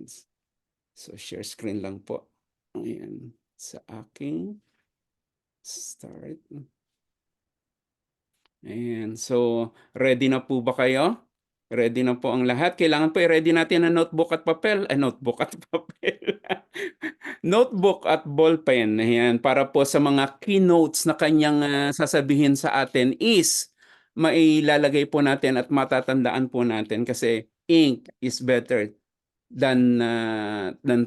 Ayan. So, share screen lang po. Ayan. Sa aking start. Ayan. So, ready na po ba kayo? Ready na po ang lahat? Kailangan po i-ready natin ang notebook at papel. Notebook at papel. Notebook at ballpen. Ayan. Para po sa mga keynotes na kanyang sasabihin sa atin is mailalagay po natin at matatandaan po natin kasi ink is better than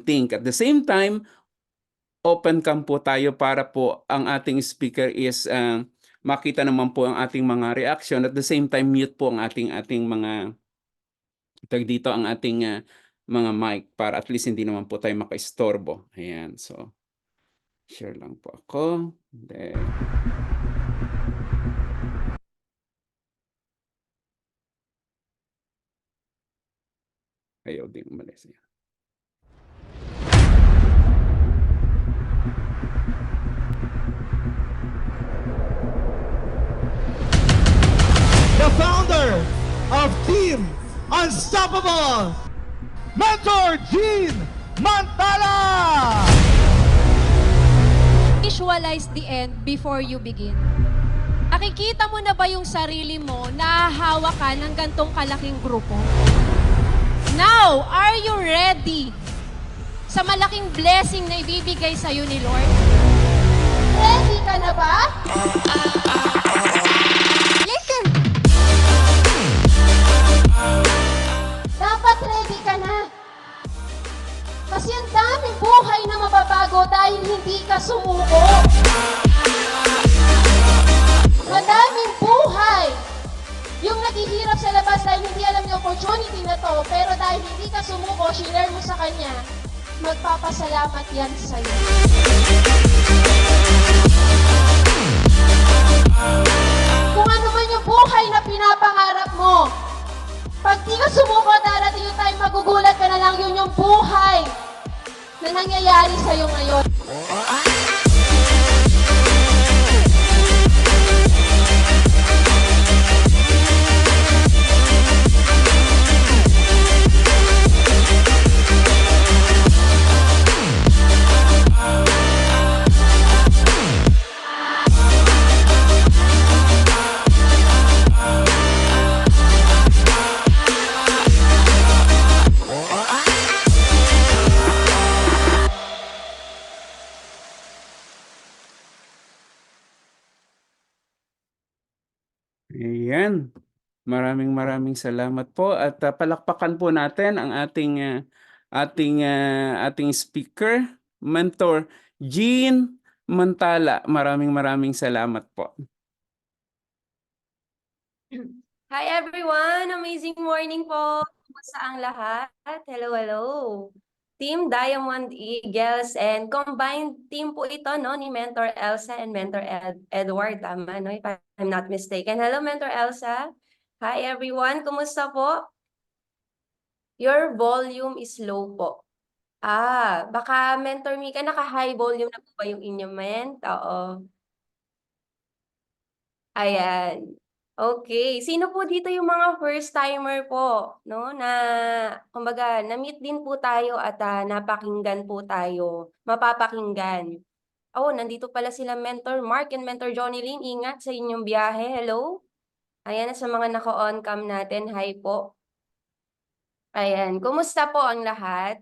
think. At the same time, open cam po tayo para po ang ating speaker is makita naman po ang ating mga reaction. At the same time, mute po ang ating mga dito ang ating mga mic para at least hindi naman po tayo makaistorbo. Ayan, so share lang po ako. Then, ayaw din umalis. The founder of Team Unstoppable, Mentor Gene Mantala! Visualize the end before you begin. Nakikita mo na ba yung sarili mo na hawak ka ng gantong kalaking grupo? Now, are you ready sa malaking blessing na ibibigay sa'yo ni Lord? Ready ka na ba? Listen! Dapat ready ka na. Kasi ang daming buhay na mababago dahil hindi ka sumuko. Madaming buhay yung naghihirap sa labas dahil hindi alam yung opportunity na to, pero dahil hindi ka sumuko, share mo sa kanya, magpapasalamat yan sa'yo. Kung ano man yung buhay na pinapangarap mo, pag di ka sumuko, darating yung time, magugulat ka na lang, yun yung buhay na nangyayari sa'yo ngayon. Ayan. Maraming salamat po at palakpakan po natin ang ating speaker, Mentor Gene Mantala. Maraming salamat po. Hi everyone! Amazing morning po! Kumusta ang lahat? Hello! Team Diamond Eagles and combined team po ito no, ni Mentor Elsa and Mentor Edward. Tama, no? If I'm not mistaken. Hello, Mentor Elsa. Hi everyone! Kumusta po? Your volume is low po. Baka Mentor Mika, naka-high volume na po ba yung inyong ment? Oo. Ayan. Okay. Sino po dito yung mga first timer po, no? Na kumbaga na-meet din po tayo at napakinggan po tayo, mapapakinggan. Nandito pala sila Mentor Mark and Mentor Johnny Lynn. Ingat sa inyong biyahe. Hello. Ayan, sa mga naka-on cam natin, hi po. Ayan, kumusta po ang lahat?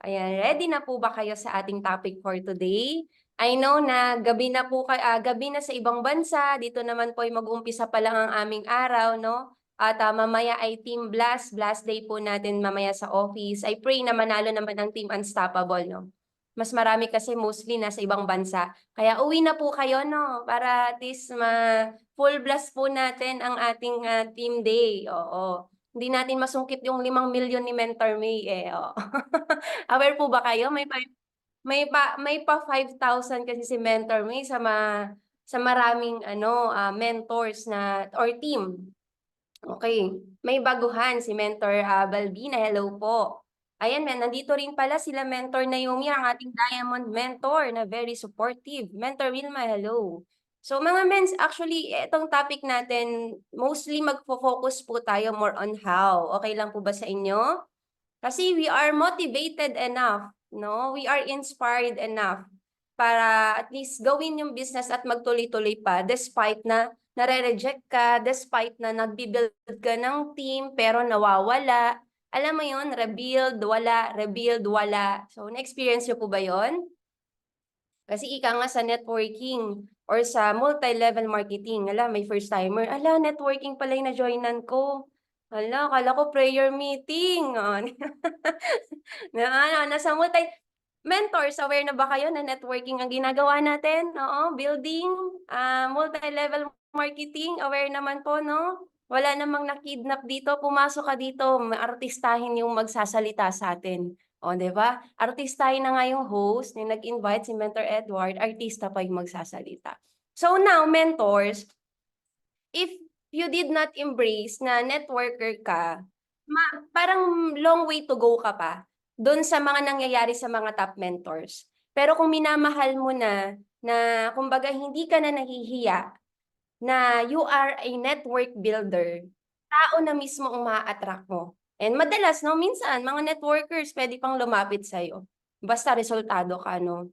Ayan, ready na po ba kayo sa ating topic for today? I know na gabi na po gabi na sa ibang bansa, dito naman po ay mag-uumpisa pa lang ang aming araw, no? At mamaya ay Team Blast Day po natin mamaya sa office. I pray na manalo naman ang Team Unstoppable, no? Mas marami kasi mostly nasa ibang bansa. Kaya uwi na po kayo, no? Para at least full blast po natin ang ating team day. Oo. Hindi natin masungkit yung 5 milyon ni Mentor May eh. Oo. Aware po ba kayo? May pa 5,000 kasi si Mentor May sa maraming mentors na or team. Okay. May baguhan si Mentor Balbina. Hello po. Ayan, nandito rin pala sila Mentor Naomi, ang ating Diamond Mentor na very supportive. Mentor Wilma, hello. So mga mens, actually, itong topic natin, mostly magfo-focus po tayo more on how. Okay lang po ba sa inyo? Kasi we are motivated enough, no? We are inspired enough para at least gawin yung business at magtuloy-tuloy pa despite na nare-reject ka, despite na nagbi-build ka ng team pero nawawala. Alam mo yun, rebuild, wala, rebuild, wala. So, na-experience nyo po ba yun? Kasi ika nga sa networking or sa multi-level marketing, ala, may first timer, ala, networking pala yung na-joinan ko. Ala, akala ko prayer meeting. Na nasa mentors, aware na ba kayo na networking ang ginagawa natin? Oo, building, multi-level marketing, aware naman po, no? Wala namang na-kidnap dito, pumasok ka dito, artistahin yung magsasalita sa atin. O, di ba? Artistahin na nga yung host, yung nag-invite si Mentor Edward, artista pa yung magsasalita. So now, mentors, if you did not embrace na networker ka, parang long way to go ka pa doon sa mga nangyayari sa mga top mentors. Pero kung minamahal mo na kumbaga hindi ka na nahihiya na you are a network builder, tao na mismo ang maa-attract mo. And madalas, no, minsan, mga networkers pwede pang lumapit sa'yo. Basta resultado ka, no?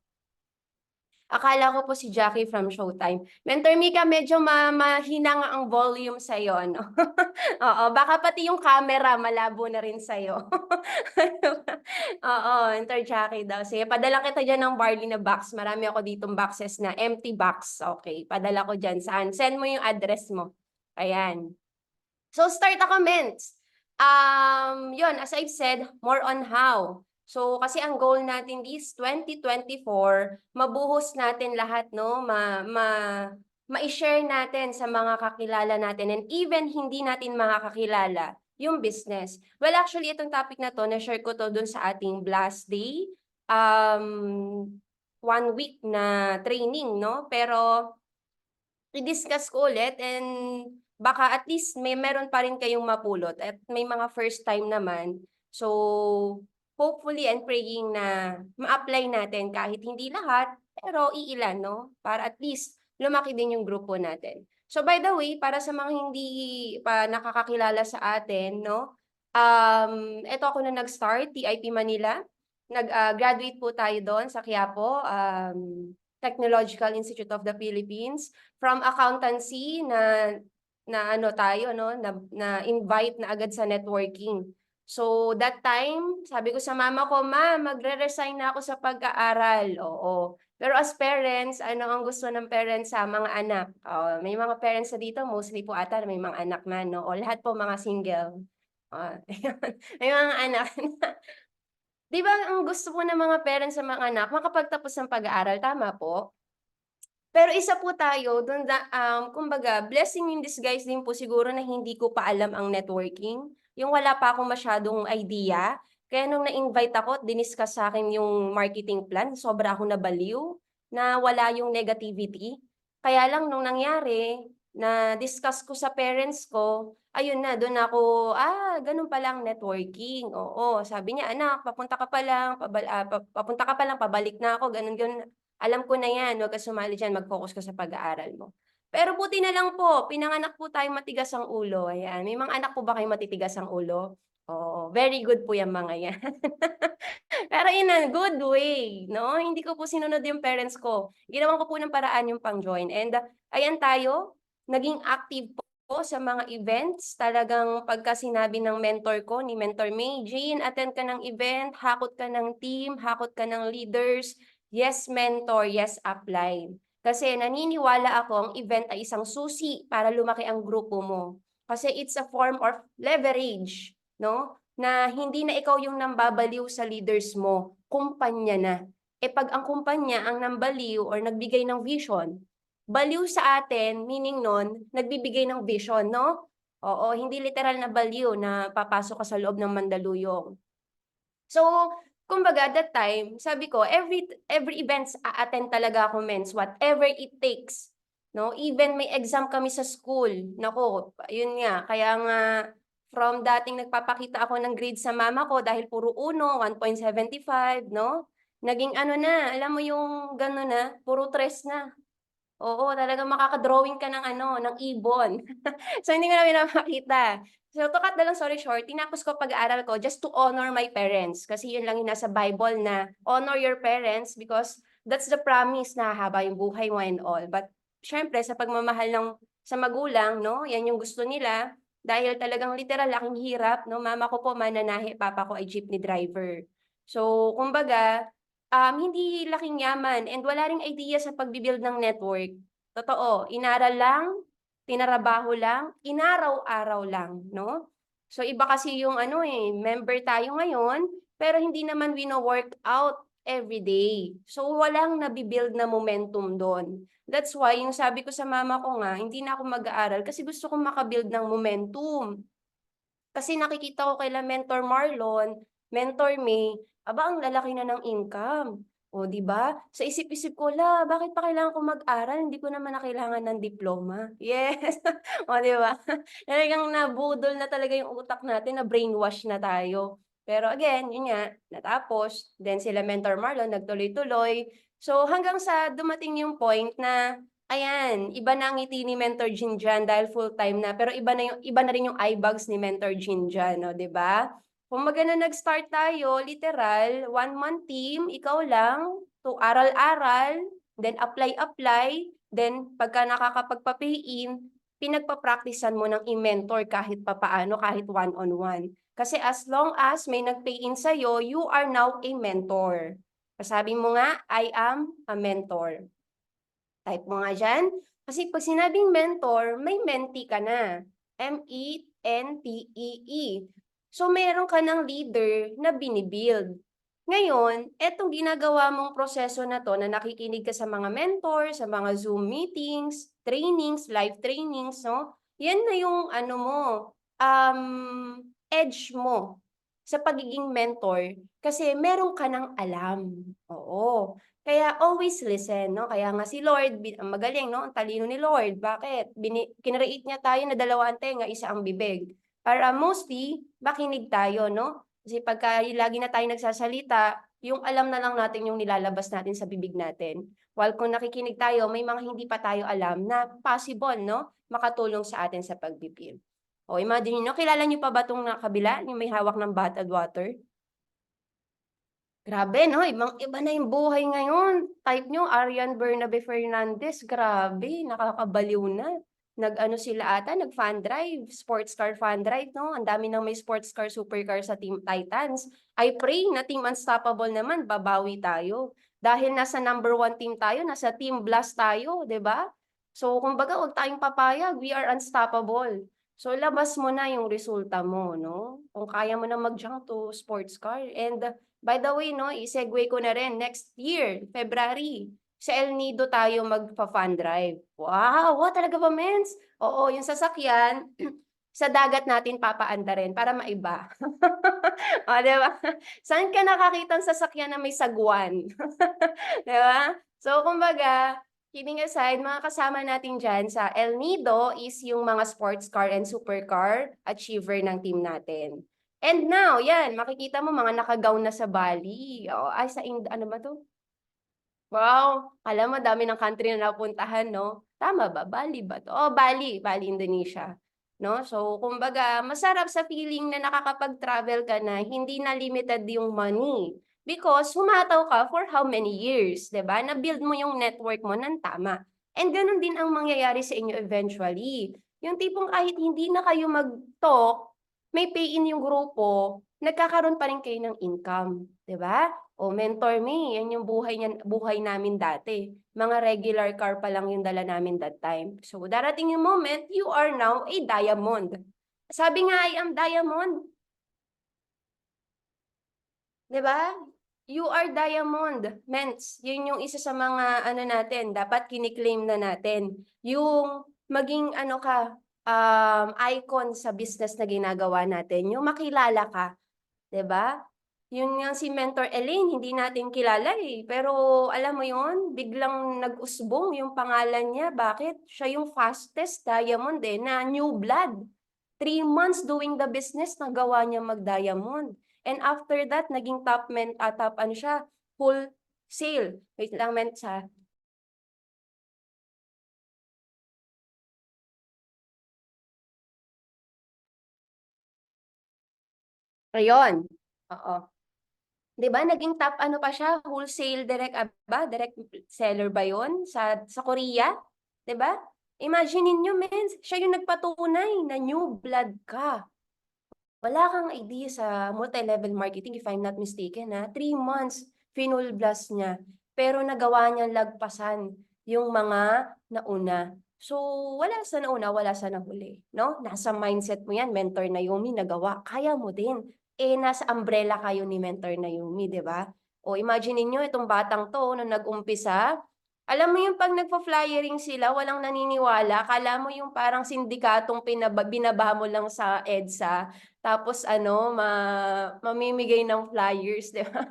Akala ko po si Jackie from Showtime. Mentor Mika, medyo mahina nga ang volume sa'yo, ano? Oo, baka pati yung camera malabo na rin sa'yo. Oo, Mentor Jackie daw. Sige, padala kita dyan ng barley na box. Marami ako ditong boxes na empty box. Okay, padala ko dyan. Saan? Send mo yung address mo. Ayan. So, start a comments. Yun, as I've said, more on how. So, kasi ang goal natin is 2024, mabuhos natin lahat, no? Ma-share natin sa mga kakilala natin and even hindi natin makakakilala yung business. Well, actually, itong topic na to, na-share ko to dun sa ating Blast Day. 1 week na training, no? Pero, i-discuss ko ulit and baka at least meron pa rin kayong mapulot at may mga first time naman. So, hopefully and praying na ma-apply natin kahit hindi lahat, pero iilan, no? Para at least lumaki din yung grupo natin. So, by the way, para sa mga hindi pa nakakakilala sa atin, no? Ito ako na nag-start, TIP Manila. Nag-graduate po tayo doon sa Quiapo, Technological Institute of the Philippines. From accountancy na ano tayo, no? Na invite na agad sa networking. So, that time, sabi ko sa mama ko, ma, magre-resign na ako sa pag-aaral. Oo. Pero as parents, ano ang gusto ng parents sa mga anak? May mga parents na dito, mostly po ata, may mga anak na, no? O lahat po mga single. May mga anak na. Di ba, ang gusto po ng mga parents sa mga anak, makapagtapos ng pag-aaral, tama po? Pero isa po tayo, dun kumbaga, blessing in disguise din po siguro na hindi ko pa alam ang networking. Yung wala pa akong masyadong idea. Kaya nung na-invite ako, diniscuss sa akin yung marketing plan, sobra ako nabaliw, na wala yung negativity. Kaya lang nung nangyari, na-discuss ko sa parents ko, ayun na, doon ako, ganun pa lang networking. Oo, sabi niya, anak, papunta ka pa lang, papunta ka pa lang, pabalik na ako, ganun, ganun. Alam ko na yan, huwag ka sumali dyan, mag-focus ka sa pag-aaral mo. Pero buti na lang po, pinanganak po tayong matigas ang ulo. Ayan. May mga anak po ba kayong matitigas ang ulo? Oo, very good po yung mga yan. Pero in a good way, no? Hindi ko po sinunod yung parents ko. Ginawan ko po ng paraan yung pang-join. And ayan tayo, naging active po sa mga events. Talagang pagka sinabi ng mentor ko, ni Mentor May, Jean, attend ka ng event, hakot ka ng team, hakot ka ng leaders. Yes, mentor. Yes, apply. Kasi naniniwala ako ang event ay isang susi para lumaki ang grupo mo. Kasi it's a form of leverage, no? Na hindi na ikaw yung nambabaliw sa leaders mo, kumpanya na. Pag ang kumpanya ang nambaliw or nagbigay ng vision, baliw sa atin, meaning nun, nagbibigay ng vision, no? Oo, hindi literal na baliw na papasok ka sa loob ng Mandaluyong. So, kumbaga, that time, sabi ko, every events a-attend talaga ako, mens, whatever it takes. No? Even may exam kami sa school. Nako, yun nga. Kaya nga, from dating nagpapakita ako ng grades sa mama ko dahil puro 1, 1.75, no? Naging ano na, alam mo yung gano'n na, puro 3 na. Oo, talagang makaka-drawing ka ng ano, ng ibon. So, hindi ko na pinapakita. So, to cut the long story short, tinapos ko pag-aaral ko just to honor my parents. Kasi yun lang yung nasa Bible na honor your parents because that's the promise na haba yung buhay mo and all. But syempre, sa pagmamahal ng sa magulang, no, yan yung gusto nila. Dahil talagang literal, laking hirap, no. Mama ko po mananahi, papa ko ay jeepney driver. So, kumbaga, hindi laking yaman and wala ring idea sa pagbi-build ng network. Totoo, inaral lang, tinrabaho lang, inaraw-araw lang, no? So iba kasi yung ano member tayo ngayon, pero hindi naman wino-work out every day. So walang nabi-build na momentum doon. That's why yung sabi ko sa mama ko nga, hindi na ako mag-aaral kasi gusto kong maka-build ng momentum. Kasi nakikita ko kaila Mentor Marlon, Mentor May, aba ang lalaki na ng income. O, 'di ba? Sa isip-isip ko, "La, bakit pa kailangan ko mag-aral? Hindi ko naman na kailangan ng diploma." Yes, o, 'di ba? Talagang nabudol na talaga yung utak natin, na-brainwash na tayo. Pero again, yun nga, natapos, then sila Mentor Marlon nagtuloy-tuloy. So, hanggang sa dumating yung point na ayan, iba na ang ngiti ni Mentor Jean diyan dahil full-time na, pero iba na rin yung eye bags ni Mentor Jean diyan, oh, 'di ba? Kumbaga na nag-start tayo, literal, 1-month team, ikaw lang, to aral-aral, then apply-apply, then pagka nakakapagpa-pay-in, pinagpa-practicean mo ng i-mentor kahit papaano, kahit one-on-one. Kasi as long as may nag-pay-in sa'yo, you are now a mentor. Sabi mo nga, I am a mentor. Type mo nga dyan. Kasi pag sinabing mentor, may mentee ka na. M-E-N-T-E-E. So, meron ka ng leader na binibuild. Ngayon, etong ginagawa mong proseso na to, na nakikinig ka sa mga mentor, sa mga Zoom meetings, trainings, live trainings, no? Yan na yung ano mo, edge mo sa pagiging mentor kasi meron ka ng alam. Oo. Kaya always listen, no? Kaya nga si Lord, ang magaling, no? Ang talino ni Lord. Bakit? Kinreate niya tayo na 2 ang tenga, 1 ang bibig. Para mostly, makinig tayo, no? Kasi pagka lagi na tayo nagsasalita, yung alam na lang natin yung nilalabas natin sa bibig natin. While kung nakikinig tayo, may mga hindi pa tayo alam na possible, no? Makatulong sa atin sa pagbibig. O, imagine niyo, kilala niyo pa ba itong nakabila, yung may hawak ng bottled water? Grabe, no? Ibang-iba na yung buhay ngayon. Type nyo, Arian Bernabe Fernandez. Grabe, nakakabaliw na. Nag-ano sila ata, nag-fan drive, sports car fan drive, no? Ang dami nang may sports car, supercar sa Team Titans. I pray na Team Unstoppable naman, babawi tayo. Dahil nasa number 1 team tayo, nasa Team Blast tayo, 'di ba? So, kumbaga, huwag tayong papayag, we are unstoppable. So, labas mo na yung resulta mo, no? Kung kaya mo na mag-jump to sports car. And by the way, no, i-segue ko na rin, next year, February, sa El Nido tayo magpa-fun drive. Wow! Talaga ba, mens? Oo, yung sasakyan, sa dagat natin papaanda rin para maiba. O, di ba? Saan ka nakakita ng sasakyan na may sagwan? Di ba? So, kumbaga, kidding aside, mga kasama natin dyan sa El Nido is yung mga sports car and supercar achiever ng team natin. And now, yan, makikita mo mga naka-gown na sa Bali. O, ay, ano ba to? Wow, alam mo dami ng country na napuntahan, no? Tama ba? Bali ba 'to? Oh, Bali, Indonesia, no? So, kumbaga masarap sa feeling na nakakapag-travel ka na hindi na limited yung money. Because humataw ka for how many years, 'di ba? Na-build mo yung network mo ng tama. And gano'n din ang mangyayari sa inyo eventually. Yung tipong kahit hindi na kayo mag-talk, may pay-in yung grupo, nagkakaroon pa rin kayo ng income, 'di ba? O, Mentor Me, yan yung buhay namin dati. Mga regular car pa lang yung dala namin that time. So, darating yung moment, you are now a diamond. Sabi nga, I am diamond. 'Di ba? You are diamond, mens. Yun yung isa sa mga ano natin, dapat kini-claim na natin. Yung maging ano ka, icon sa business na ginagawa natin, yung makilala ka. 'Di ba? Yun nga si Mentor Elaine, hindi natin kilala pero alam mo yun, biglang nag-usbong yung pangalan niya. Bakit? Siya yung fastest diamond na new blood. 3 months doing the business, nagawa niya mag-diamond. And after that, naging top ano siya, full sale. Wait lang, Ments ha. Ayun, oo. 'Di ba naging top ano pa siya, wholesale direct direct seller ba 'yun sa Korea, 'di ba? Imagine ninyo men, siya yung nagpatunay na new blood ka. Wala kang idea sa multi-level marketing if I'm not mistaken 3 months finulblast niya, pero nagawa niyang lagpasan yung mga nauna. So, wala sa nauna, wala sa nahuli, 'no? Nasa mindset mo 'yan, Mentor Naomi, nagawa, kaya mo din. Nasa umbrella kayo ni Mentor Naomi, 'di ba? O imagine niyo itong batang 'to nung nag-umpisa, alam mo yung 'pag nagfa-flyering sila walang naniniwala, akala mo yung parang sindikatong binaba mo lang sa EDSA, tapos ano, mamimigay ng flyers, 'di ba?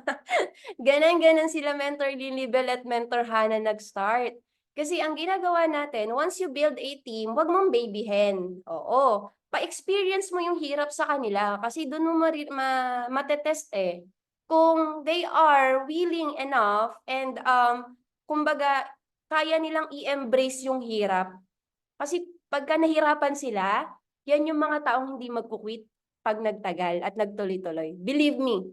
Gano'n-gano'n sila Mentor Lilibel at Mentor Hannah nag-start. Kasi ang ginagawa natin, once you build a team, 'wag mong babyhin. Oo, pa-experience mo yung hirap sa kanila kasi do'n mo mate-test, kung they are willing enough and, kumbaga kaya nilang i-embrace yung hirap. Kasi pagka nahirapan sila, yan yung mga taong hindi magku-quit 'pag nagtagal at nagtuloy-tuloy. Believe me,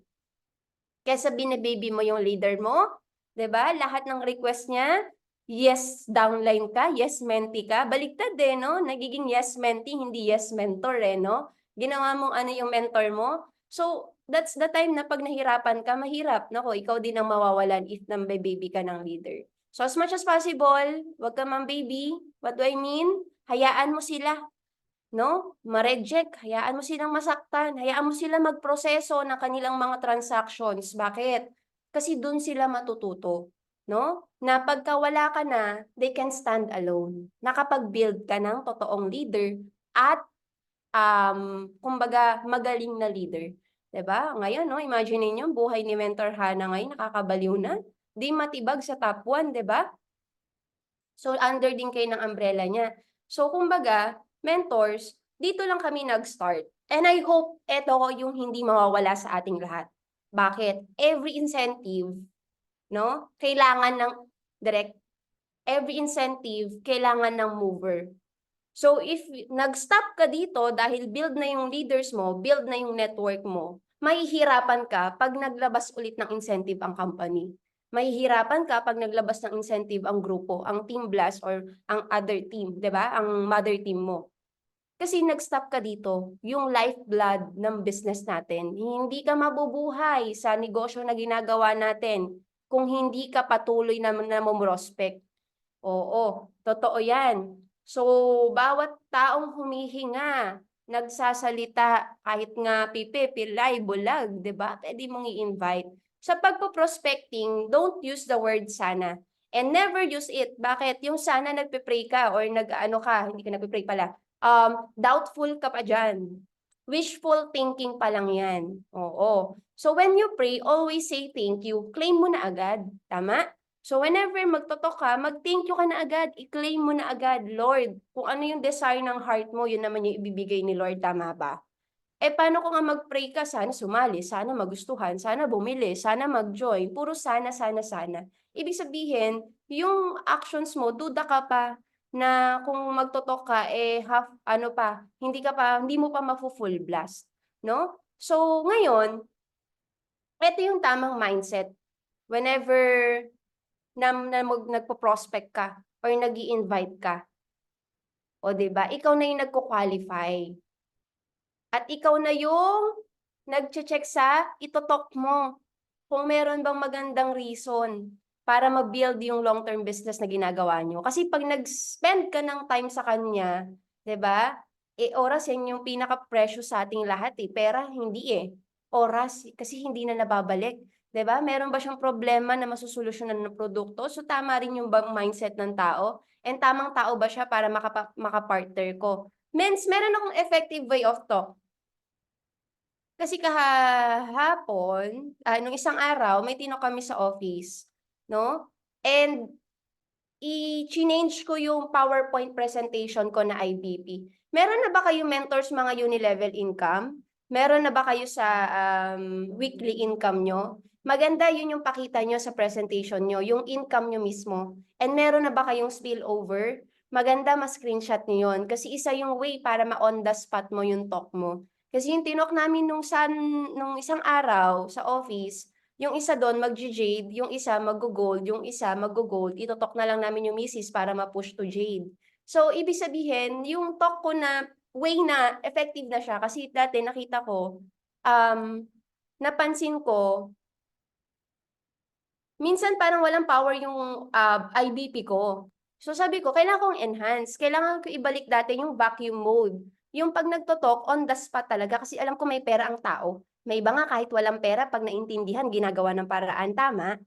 kaysa bine-baby mo yung leader mo, 'di ba? Lahat ng request niya, yes downline ka, yes mentee ka. Baliktad no? Nagiging yes mentee, hindi yes mentor no? Ginawa mong ano yung mentor mo. So, that's the time na 'pag nahirapan ka, mahirap. Naku, ikaw din ang mawawalan if nambe-baby ka ng leader. So, as much as possible, wag ka mang-baby. What do I mean? Hayaan mo sila. No? Ma-reject, hayaan mo silang masaktan, hayaan mo sila magproseso ng kanilang mga transactions. Bakit? Kasi dun sila matututo, no? Na pagka wala ka na, they can stand alone. Nakapag-build ka ng totoong leader at kumbaga magaling na leader. 'Di ba? Ngayon, no, imagine niyo buhay ni Mentor Hannah ngayon nakakabaliw na. Di matibag sa top 1, 'di ba? So, under din kayo ng umbrella niya. So, kumbaga, mentors, dito lang kami nag-start. And I hope ito yung hindi mawawala sa ating lahat. Bakit? Every incentive, no? Kailangan ng direct. Every incentive, kailangan ng mover. So, if nag-stop ka dito dahil build na yung leaders mo, build na yung network mo, mahihirapan ka pag naglabas ulit ng incentive ang company. Mahihirapan ka pag naglabas ng incentive ang grupo, ang Team Blast or ang other team, 'di ba? Ang mother team mo. Kasi nag-stop ka dito, yung lifeblood ng business natin. Hindi ka mabubuhay sa negosyo na ginagawa natin kung hindi ka patuloy na prospect. Oo, totoo 'yan. So, bawat taong humihinga, nagsasalita, kahit nga pipi, pilay, bulag, 'di ba? Pwede mong i-invite. Sa pagpo-prospecting, don't use the word sana. And never use it. Bakit? Yung sana nagpe-pray ka or nag-ano ka, hindi ka nagpe-pray pala. Doubtful ka pa diyan. Wishful thinking pa lang 'yan. Oo. So when you pray, always say thank you. Claim mo na agad, tama? So whenever magtotok ka, mag-thank you ka na agad, i-claim mo na agad, Lord, kung ano yung desire ng heart mo, yun naman yung ibibigay ni Lord, tama ba? Paano kung nga mag-pray ka, sana sumali, sana magustuhan, sana bumili, sana mag-join, puro sana, sana, sana. Ibig sabihin, yung actions mo, duda ka pa na kung magtotok ka, half, ano pa, hindi mo pa mafu-full blast, no? So ngayon, ito yung tamang mindset. Whenever nagpo-prospect ka or nag-i-invite ka. O 'di ba? Ikaw na yung nagko-qualify. At ikaw na yung nagche-check sa itotok mo kung meron bang magandang reason para mag-build yung long-term business na ginagawa nyo. Kasi pag nag-spend ka ng time sa kanya, 'di ba? Oras yan yung pinaka-precious sa ating lahat pera hindi Oras kasi hindi na nababalik. 'Di ba? Meron ba siyang problema na masosolusyonan ng produkto? So tama rin yung mindset ng tao. And tamang tao ba siya para makapartner ko? Meron akong effective way of talk. Kasi kahapon, nung isang araw, may tinok kami sa office, no? And i-change ko yung PowerPoint presentation ko na IBP. Meron na ba kayo mentors mga uni-level income? Meron na ba kayo sa weekly income nyo? Maganda yun yung pakita nyo sa presentation nyo, yung income nyo mismo. And meron na ba kayong spillover? Maganda ma-screenshot nyo yun kasi isa yung way para ma-on the spot mo yung talk mo. Kasi yung tinok namin nung isang araw sa office, yung isa doon magje-jade, yung isa maggo-gold, yung isa maggo-gold, itotok na lang namin yung misis para ma-push to jade. So, ibig sabihin, yung talk ko na way na effective na siya kasi dati nakita ko, napansin ko, minsan parang walang power yung IBP ko. So sabi ko, kailangan kong enhance. Kailangan ko ibalik dati yung vacuum mode. Yung pag nagtotalk, on the spot talaga. Kasi alam ko may pera ang tao. May iba nga kahit walang pera, pag naintindihan, ginagawa ng paraan. Tama?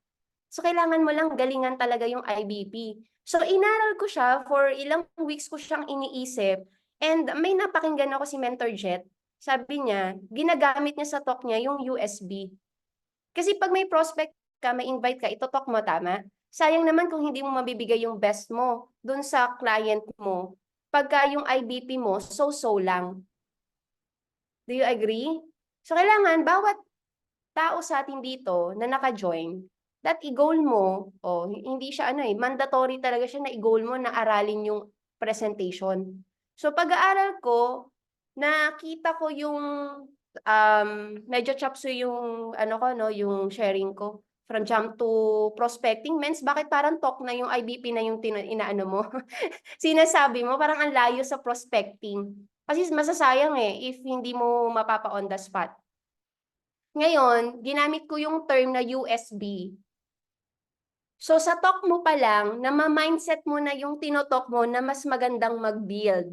So kailangan mo lang galingan talaga yung IBP. So inaral ko siya, for ilang weeks ko siyang iniisip. And may napakinggan ako si Mentor Jet. Sabi niya, ginagamit niya sa talk niya yung USB. Kasi pag may prospect ka, may invite ka, itotok mo, tama? Sayang naman kung hindi mo mabibigay yung best mo dun sa client mo. Pagka yung IBP mo, so-so lang. Do you agree? So, kailangan bawat tao sa atin dito na naka-join, that i-goal mo, hindi siya mandatory talaga siya na i-goal mo na aralin yung presentation. So, pag-aaral ko, nakita ko yung medyo chapsuy yung yung sharing ko. From jump to prospecting, means bakit parang talk na yung IBP na yung inaano mo? Sinasabi mo, parang ang layo sa prospecting. Kasi masasayang if hindi mo mapapa on the spot. Ngayon, ginamit ko yung term na USB. So sa talk mo pa lang, na-mindset mo na yung tinotalk mo na mas magandang mag-build.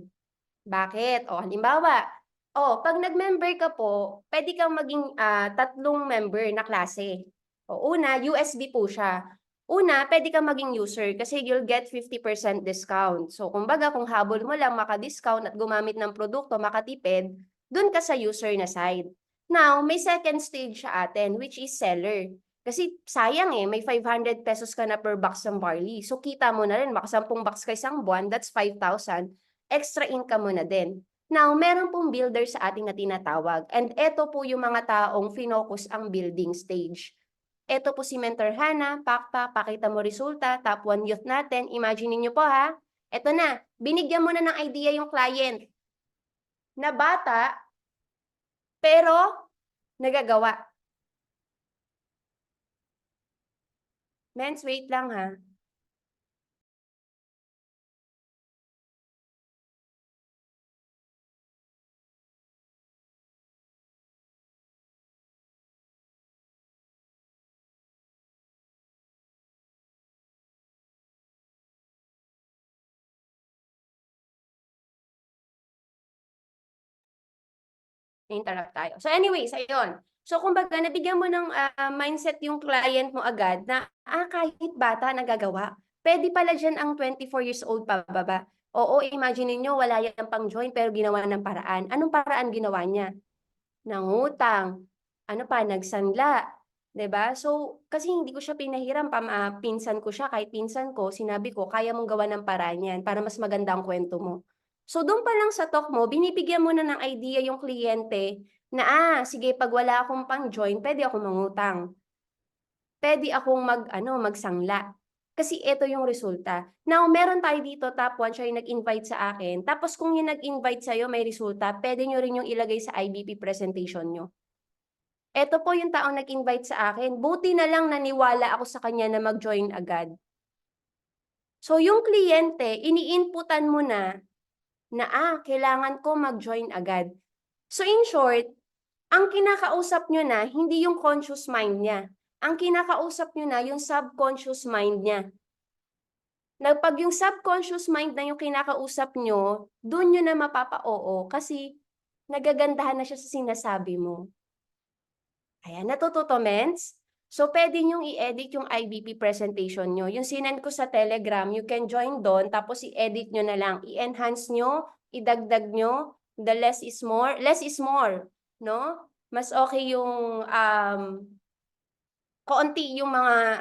Bakit? Halimbawa, pag nag-member ka po, pwede kang maging 3 member na klase. Una, USB po siya. Una, pwede kang maging user kasi you'll get 50% discount. So, kumbaga, kung habol mo lang maka-discount at gumamit ng produkto, makatipid, dun ka sa user na side. Now, may second stage sa atin, which is seller. Kasi sayang may 500 pesos ka na per box ng barley. So, kita mo na rin, maka 10 box ka isang buwan, that's 5,000. Extra income mo na din. Now, meron pong builder sa ating na tinatawag. And eto po yung mga taong finocus ang building stage. Eto po si Mentor Hana, pakita mo resulta, top 1 youth natin. Imagine niyo po ha. Eto na, binigyan mo na ng idea yung client na bata, pero nagagawa. Mens, wait lang ha. Interrupt tayo. So anyways, ayun. So kumbaga, nabigyan mo ng mindset yung client mo agad na kahit bata nagagawa. Pwede pala dyan ang 24 years old pababa. Oo, imagine niyo wala yan pang join pero ginawa ng paraan. Anong paraan ginawa niya? Nangutang. Ano pa, nagsanla. 'Di ba? So, kasi hindi ko siya pinahiram, pinsan ko siya, kahit pinsan ko, sinabi ko, kaya mong gawa ng paraan yan para mas maganda ang kwento mo. So, doon pa lang sa talk mo, binibigyan mo na ng idea yung kliyente na, sige, pag wala akong pang-join, pwede akong mangutang. Pwede akong magsangla. Kasi ito yung resulta. Now, meron tayo dito, top 1, siya yung nag-invite sa akin. Tapos kung yung nag-invite sa'yo may resulta, pwede nyo rin yung ilagay sa IBP presentation nyo. Ito po yung taong nag-invite sa akin. Buti na lang naniwala ako sa kanya na mag-join agad. So, yung kliyente, ini-inputan mo na kailangan ko mag-join agad. So, in short, ang kinakausap nyo na, hindi yung conscious mind niya. Ang kinakausap nyo na, yung subconscious mind niya. Pag yung subconscious mind na yung kinakausap nyo, doon nyo na mapapa-oo kasi nagagandahan na siya sa sinasabi mo. Ayan, natututo, Mens? So, pwede nyong i-edit yung IBP presentation nyo. Yung sinend ko sa Telegram, you can join doon, tapos i-edit nyo na lang. I-enhance nyo, idagdag nyo, the less is more. Less is more, no? Mas okay yung kaunti yung mga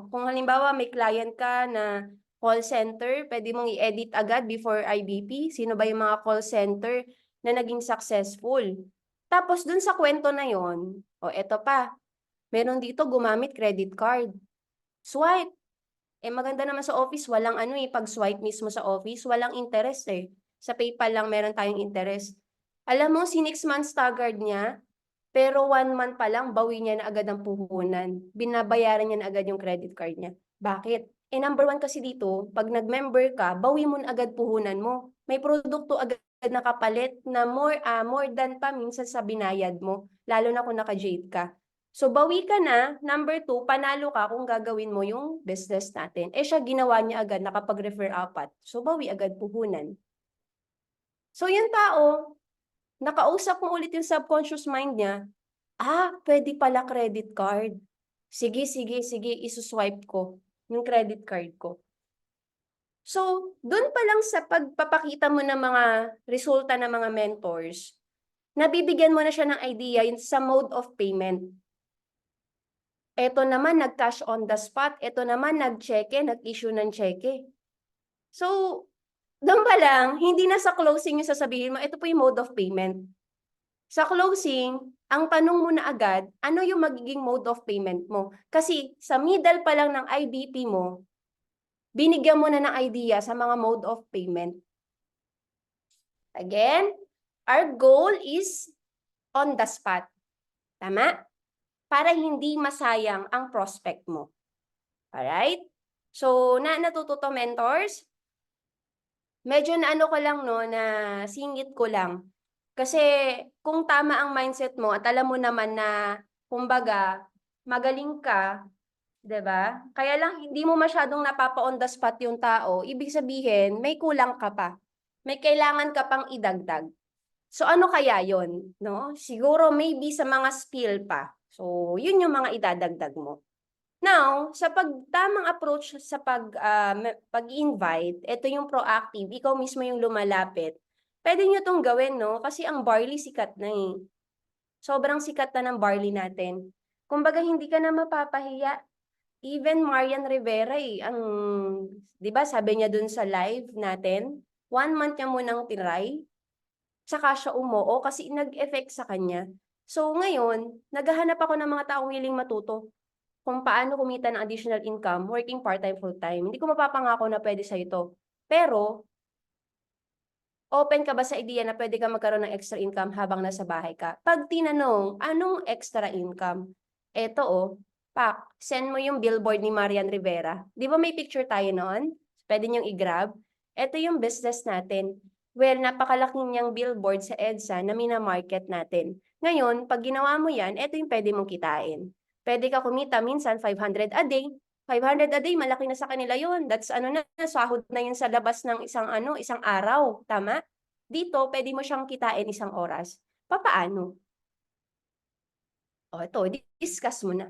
kung halimbawa may client ka na call center, pwede mong i-edit agad before IBP. Sino ba yung mga call center na naging successful? Tapos dun sa kwento na yon, eto pa, meron dito gumamit credit card. Swipe. Maganda naman sa office, walang pag swipe mismo sa office, walang interest Sa PayPal lang meron tayong interest. Alam mo, 6 months staggered niya, pero 1 month pa lang, bawi niya na agad ang puhunan. Binabayaran niya na agad yung credit card niya. Bakit? Number 1 kasi dito, pag nag-member ka, bawi mo na agad puhunan mo. May produkto agad na kapalit na more than pa minsan sa binayad mo, lalo na kung naka-jade ka. So, bawi ka na. Number 2, panalo ka kung gagawin mo yung business natin. Siya ginawa niya agad, nakapag-refer apat. So, bawi agad puhunan. So, yung tao, nakausap mo ulit yung subconscious mind niya, pwede pala credit card. Sige, isuswipe ko yung credit card ko. So, dun pa lang sa pagpapakita mo ng mga resulta ng mga mentors, nabibigyan mo na siya ng idea yun sa mode of payment. Ito naman, nag-cash on the spot. Ito naman, nag-cheque, nag-issue ng cheque. So, doon pa lang, hindi na sa closing yung sasabihin mo, ito po yung mode of payment. Sa closing, ang tanong mo na agad, ano yung magiging mode of payment mo? Kasi sa middle pa lang ng IBP mo, binigyan mo na ng idea sa mga mode of payment. Again, our goal is on the spot. Tama? Para hindi masayang ang prospect mo. Alright? So, natututo mentors? Medyo na ano ko lang, no, na singit ko lang. Kasi kung tama ang mindset mo at alam mo naman na, kumbaga, magaling ka, 'di ba? Kaya lang hindi mo masyadong napapa-on the spot yung tao, ibig sabihin may kulang ka pa. May kailangan ka pang idagdag. So ano kaya 'yon, no? Siguro maybe sa mga skill pa. So, yun yung mga idadagdag mo. Now, sa tamang approach sa pag-invite, ito yung proactive, ikaw mismo yung lumalapit. Pwede nyo itong gawin, no? Kasi ang barley sikat na eh. Sobrang sikat na ng barley natin. Kumbaga, hindi ka na mapapahiya. Even Marian Rivera eh, di ba sabi niya dun sa live natin, 1 month niya munang tinry, saka siya umuo kasi nag-effect sa kanya. So ngayon, naghahanap ako ng mga taong willing matuto kung paano kumita ng additional income, working part-time, full-time. Hindi ko mapapangako na pwede sa ito. Pero, open ka ba sa idea na pwede ka magkaroon ng extra income habang nasa bahay ka? Pag tinanong, anong extra income? Eto send mo yung billboard ni Marian Rivera. Di ba may picture tayo noon? Pwede niyong i-grab. Ito yung business natin. Well, napakalaking niyang billboard sa EDSA na minamarket natin. Ngayon, pag ginawa mo yan, ito yung pwede mong kitain. Pwede ka kumita minsan 500 a day. 500 a day, malaki na sa kanila yon. That's sahod na yun sa labas ng isang araw. Tama? Dito, pwede mo siyang kitain isang oras. Papaano? Ito, discuss mo na.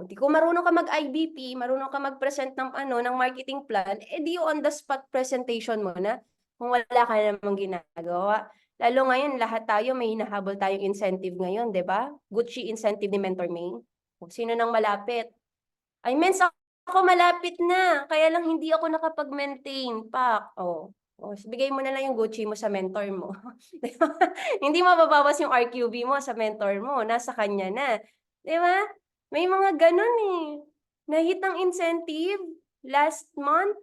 Di ko marunong ka mag-IBP, marunong ka mag-present ng marketing plan, di on the spot presentation mo na kung wala ka namang ginagawa. Lalo ngayon, lahat tayo may hinahabol tayong incentive ngayon, 'di ba? Gucci incentive ni Mentor Ming. Sino nang malapit? Ay, mens, ako malapit na. Kaya lang hindi ako nakapag-maintain. Bigay mo na lang yung Gucci mo sa mentor mo. Hindi mababawas yung RQB mo sa mentor mo. Nasa kanya na. Di ba? May mga ganun eh. Nahit ang incentive last month.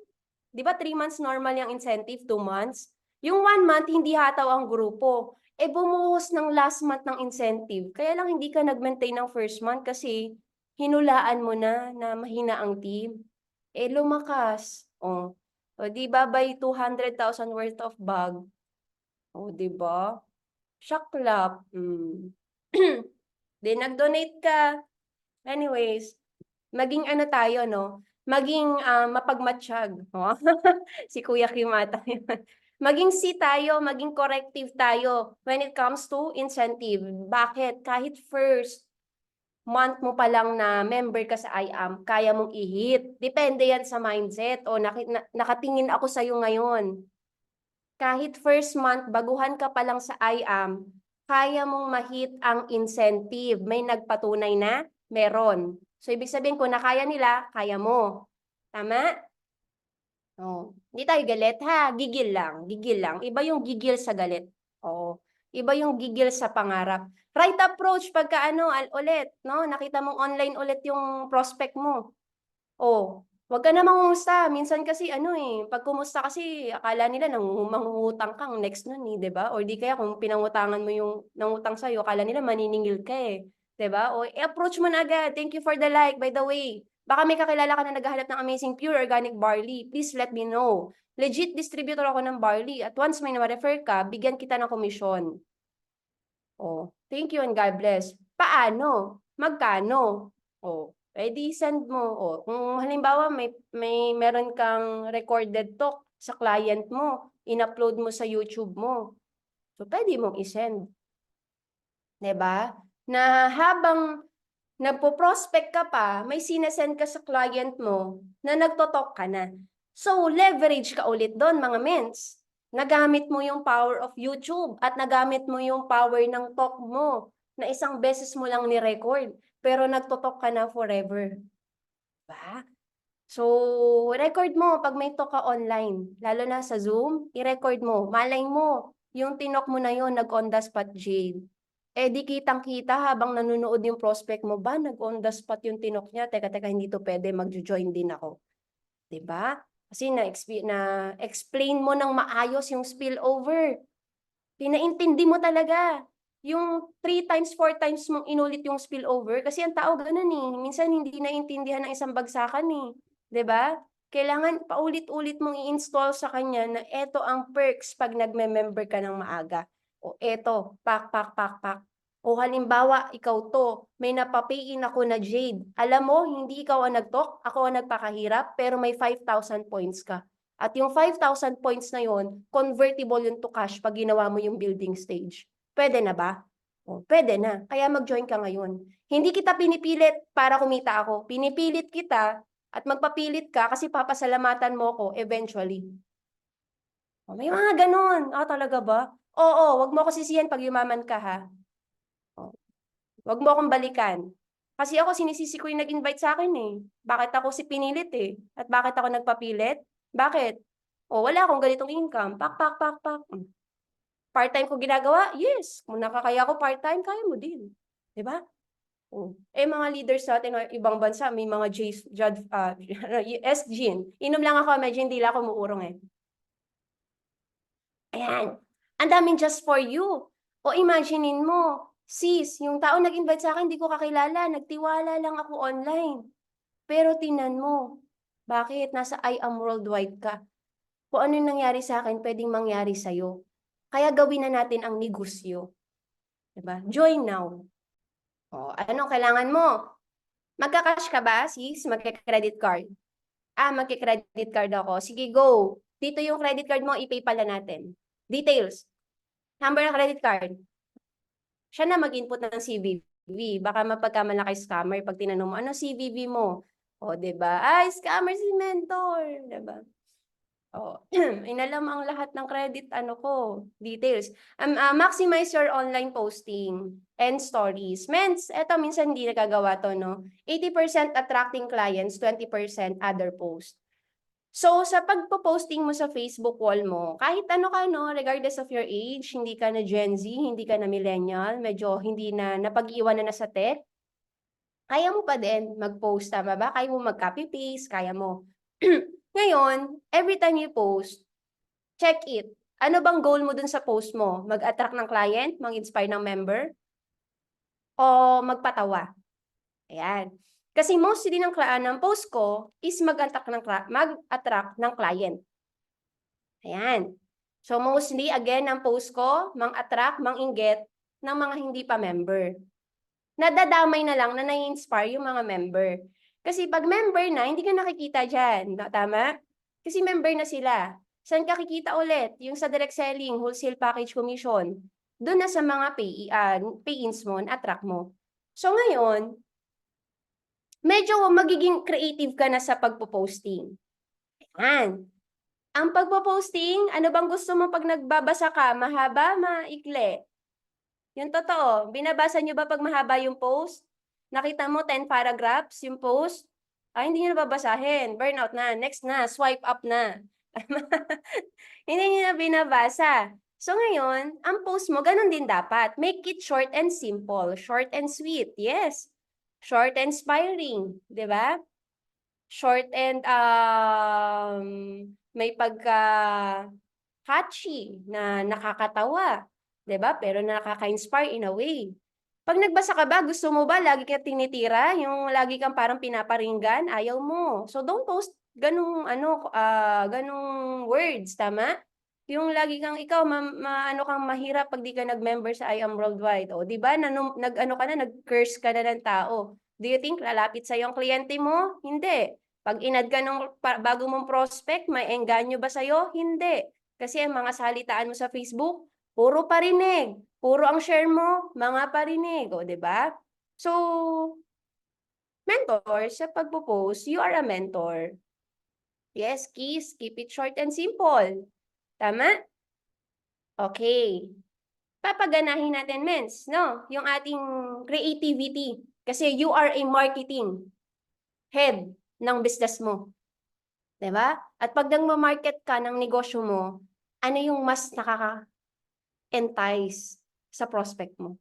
Di ba 3 months normal yung incentive, 2 months? Yung 1 month, hindi hataw ang grupo. Bumuhos ng last month ng incentive. Kaya lang hindi ka nag-maintain ng first month kasi hinulaan mo na mahina ang team. Lumakas. Di ba by 200,000 worth of bag? Di ba? Shaklap. Di nag-donate ka. Anyways, maging tayo, no? Maging mapagmatsyag. Si Kuya Kimata. Maging tayo, maging corrective tayo when it comes to incentive. Bakit? Kahit first month mo pa lang na member ka sa IAM, kaya mong i-hit. Depende yan sa mindset. Nakatingin ako sa'yo ngayon. Kahit first month, baguhan ka pa lang sa IAM, kaya mong ma-hit ang incentive. May nagpatunay na meron. So, ibig sabihin kung nakaya nila, kaya mo. Tama? Hindi tayo galit ha, gigil lang. Iba yung gigil sa galit. Iba yung gigil sa pangarap. Right approach pagka ulit, no? Nakita mong online ulit yung prospect mo. Huwag ka na mangungumusta. Minsan kasi ano eh, pag kumusta kasi akala nila mangungutang kang next nun eh, 'di ba? Or di kaya kung pinangutangan mo yung nangutang sa'yo, akala nila maniningil ka eh, 'di ba? O i-approach mo na agad. Thank you for the like, by the way. Baka may kakilala ka na naghahanap ng amazing pure organic barley. Please let me know. Legit distributor ako ng barley at once may na-refer ka, bigyan kita ng komisyon. Oh, thank you and God bless. Paano? Magkano? Oh, di send mo. Oh, kung halimbawa meron kang recorded talk sa client mo, in-upload mo sa YouTube mo. So pwede mong i-send. 'Di ba? Na habang nagpo-prospect ka pa, may sinesend ka sa client mo na nagto-talk ka na. So, leverage ka ulit doon, mga mens. Nagamit mo yung power of YouTube at nagamit mo yung power ng talk mo na isang beses mo lang ni-record, pero nagto-talk ka na forever. Diba? So, record mo pag may talk ka online, lalo na sa Zoom, i-record mo. Malay mo, yung tinok mo na yun, nag-on the spot jail. Di kitang-kita habang nanonood yung prospect mo, ba, nag-on the spot yung tinok niya, teka, hindi to pwede, mag-join din ako. 'Di ba? Kasi na-explain mo ng maayos yung spillover. Pinaintindi mo talaga. Yung 3 times, 4 times mong inulit yung spillover, kasi ang tao ganun eh, minsan hindi naintindihan ng isang bagsakan eh. 'Di ba? Kailangan paulit-ulit mong i-install sa kanya na eto ang perks pag nagme-member ka ng maaga. O eto, pak. O halimbawa, ikaw to, may napapay-in ako na Jade. Alam mo, hindi ikaw ang nag-talk, ako ang nagpakahirap, pero may 5,000 points ka. At yung 5,000 points na yon, convertible yun to cash pag ginawa mo yung building stage. Pwede na ba? O, pwede na. Kaya mag-join ka ngayon. Hindi kita pinipilit para kumita ako. Pinipilit kita at magpapilit ka kasi papasalamatan mo ko eventually. O, may mga ganun. Talaga ba? Oo, wag mo ako sisihan pag yumaman ka ha. O, wag mo akong balikan. Kasi ako sinisisi ko yung nag-invite sa akin eh. Bakit ako si pinilit eh? At bakit ako nagpapilit? Bakit? O, wala akong ganitong income. Pak. Part-time ko ginagawa? Yes. Kung nakakaya ko part-time, kaya mo din. 'Di ba? Oh. Mga leaders natin ng ibang bansa, may mga S-Gin. Inom lang ako, medyo hindi lang ako muurong eh. Ayan. Ang daming just for you. O imaginein mo, sis, yung tao nag-invite sa akin, hindi ko kakilala, nagtiwala lang ako online. Pero tinan mo, bakit? Nasa I am worldwide ka. Kung ano yung nangyari sa akin, pwedeng mangyari sa'yo. Kaya gawin na natin ang negosyo. Diba? Join now. O, anong kailangan mo? Magka-cash ka ba, sis? Magka-credit card? Magka-credit card ako. Sige, go. Dito yung credit card mo, i-PayPal na natin. Details. Number ng credit card. Siya na mag-input ng CVV. Baka mapagkamalaki scammer pag tinanong mo, ano CVV mo? O, diba? Scammer si mentor. Diba? Oh, inalam ang lahat ng credit details. Maximize your online posting and stories. Eto minsan hindi nagagawa to, no? 80% attracting clients, 20% other post. So, sa pagpo-posting mo sa Facebook wall mo, kahit ano ka, no, regardless of your age, hindi ka na Gen Z, hindi ka na millennial, medyo hindi na napag-iwanan na sa tech, kaya mo pa din mag-post, tama ba? Kaya mo mag-copy-paste, kaya mo. Ngayon, every time you post, check it. Ano bang goal mo dun sa post mo? Mag-attract ng client? Mag-inspire ng member? O magpatawa? Ayan. Kasi mostly ng post ko is mag-attract ng client. Ayan. So mostly, again, ang post ko, mang-attract, mang-inggit ng mga hindi pa member. Nadadamay na lang na nai-inspire yung mga member. Kasi pag member na, hindi ka nakikita dyan. Tama? Kasi member na sila. Saan ka kikita ulit? Yung sa direct selling, wholesale package commission. Doon na sa mga pay-ins mo, attract mo. So ngayon, medyo magiging creative ka na sa pagpo-posting. Ayan. Ang pagpo-posting, ano bang gusto mo pag nagbabasa ka? Mahaba, maikli? Yung totoo, binabasa nyo ba pag mahaba yung post? Nakita mo 10 paragraphs yung post? Hindi nyo nababasahin. Burnout na. Next na. Swipe up na. Hindi nyo na binabasa. So ngayon, ang post mo, ganun din dapat. Make it short and simple. Short and sweet. Yes. Short and inspiring. Diba? short and may pagka catchy na nakakatawa, 'di ba? Pero nakaka-inspire in a way. Pag nagbasa ka ba, gusto mo ba lagi ka tinitira, yung lagi kang parang pinaparinggan, ayaw mo. So don't post ganung words, tama? Yung lagi kang ikaw ano kang mahirap pag di ka nag-member sa I Am Worldwide. O, 'di ba? Nag-ano ka na, nag-curse ka na ng tao. Do you think lalapit sa ang kliyente mo? Hindi. Pag inad ka nung bago mong prospect, may engganyo ba sa'yo? Hindi. Kasi ang mga salitaan mo sa Facebook, puro parinig. Puro ang share mo, mga parinig. O, 'di ba? So, mentor, sa pagpo-post, you are a mentor. Yes, keys, keep it short and simple. Tama? Okay. Papaganahin natin, mens, no? Yung ating creativity. Kasi you are a marketing head ng business mo. 'Di ba? At pag nagma-market ka ng negosyo mo, ano yung mas nakaka-entice sa prospect mo?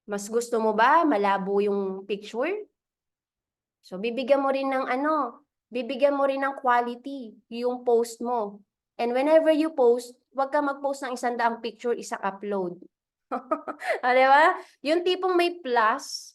Mas gusto mo ba malabo yung picture? So, bibigyan mo rin ng quality yung post mo. And whenever you post, huwag ka mag-post ng 100 picture, isang upload. Di ba? Yung tipong may plus,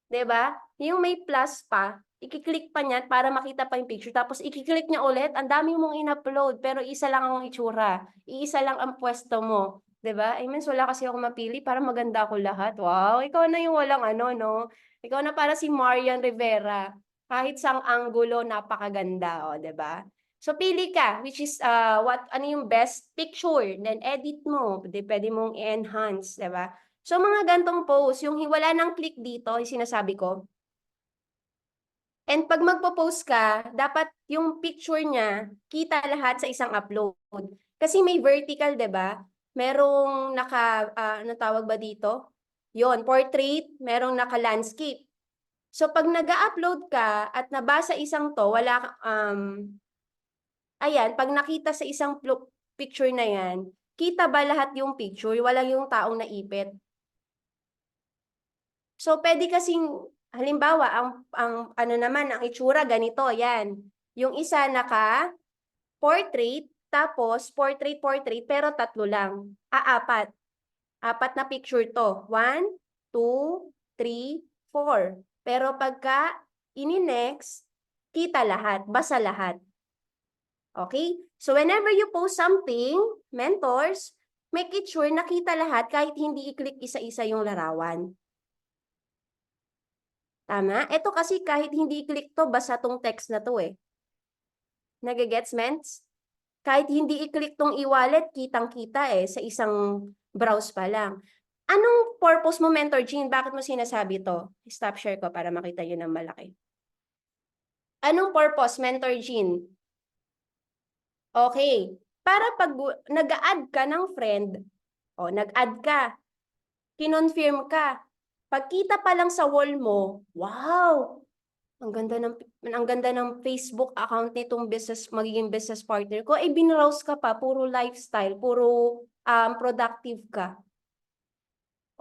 di ba? Yung may plus pa, ikiklik pa niya para makita pa yung picture. Tapos ikiklik niya ulit, ang dami mong in-upload, pero isa lang ang itsura. Iisa lang ang pwesto mo. Di ba? I mean, wala kasi ako mapili para maganda ako lahat. Wow, ikaw na yung walang no? Ikaw na para si Marian Rivera. Kahit sang anggulo, napakaganda, o, 'di ba? So pili ka, which is ano yung best picture, then edit mo, pwede mong i-enhance, 'di ba? So mga gantong post, yung wala nang click dito, yung sinasabi ko. And pag magpo-post ka, dapat yung picture niya kita lahat sa isang upload. Kasi may vertical, 'di ba? Merong ano tawag ba dito? Yon, portrait, merong naka-landscape. So pag nag-upload ka at nabasa isang to, ayan, pag nakita sa isang picture na yan, kita ba lahat yung picture? Wala yung taong naipit. So pwede kasing, halimbawa, ang ano naman, ang itsura ganito, yan. Yung isa naka-portrait, tapos portrait, pero tatlo lang. Apat. Apat na picture to. 1, 2, 3, 4. Pero pagka ini-next, kita lahat, basa lahat. Okay? So whenever you post something, mentors, make it sure nakita lahat kahit hindi i-click isa-isa yung larawan. Tama? Ito kasi kahit hindi i-click to, basa tong text na to eh. Nagigets, ments? Kahit hindi i-click tong e-wallet, kitang-kita eh, sa isang browse pa lang. Anong purpose mo, Mentor Jean? Bakit mo sinasabi to? Stop share ko para makita nyo ng malaki. Anong purpose, Mentor Jean? Okay. Para pag nag-add ka ng friend, o nag-add ka, kinonfirm ka, pagkita pa lang sa wall mo, wow! Ang ganda ng Facebook account nitong magiging business partner ko. Binrowse ka pa, puro lifestyle, puro productive ka.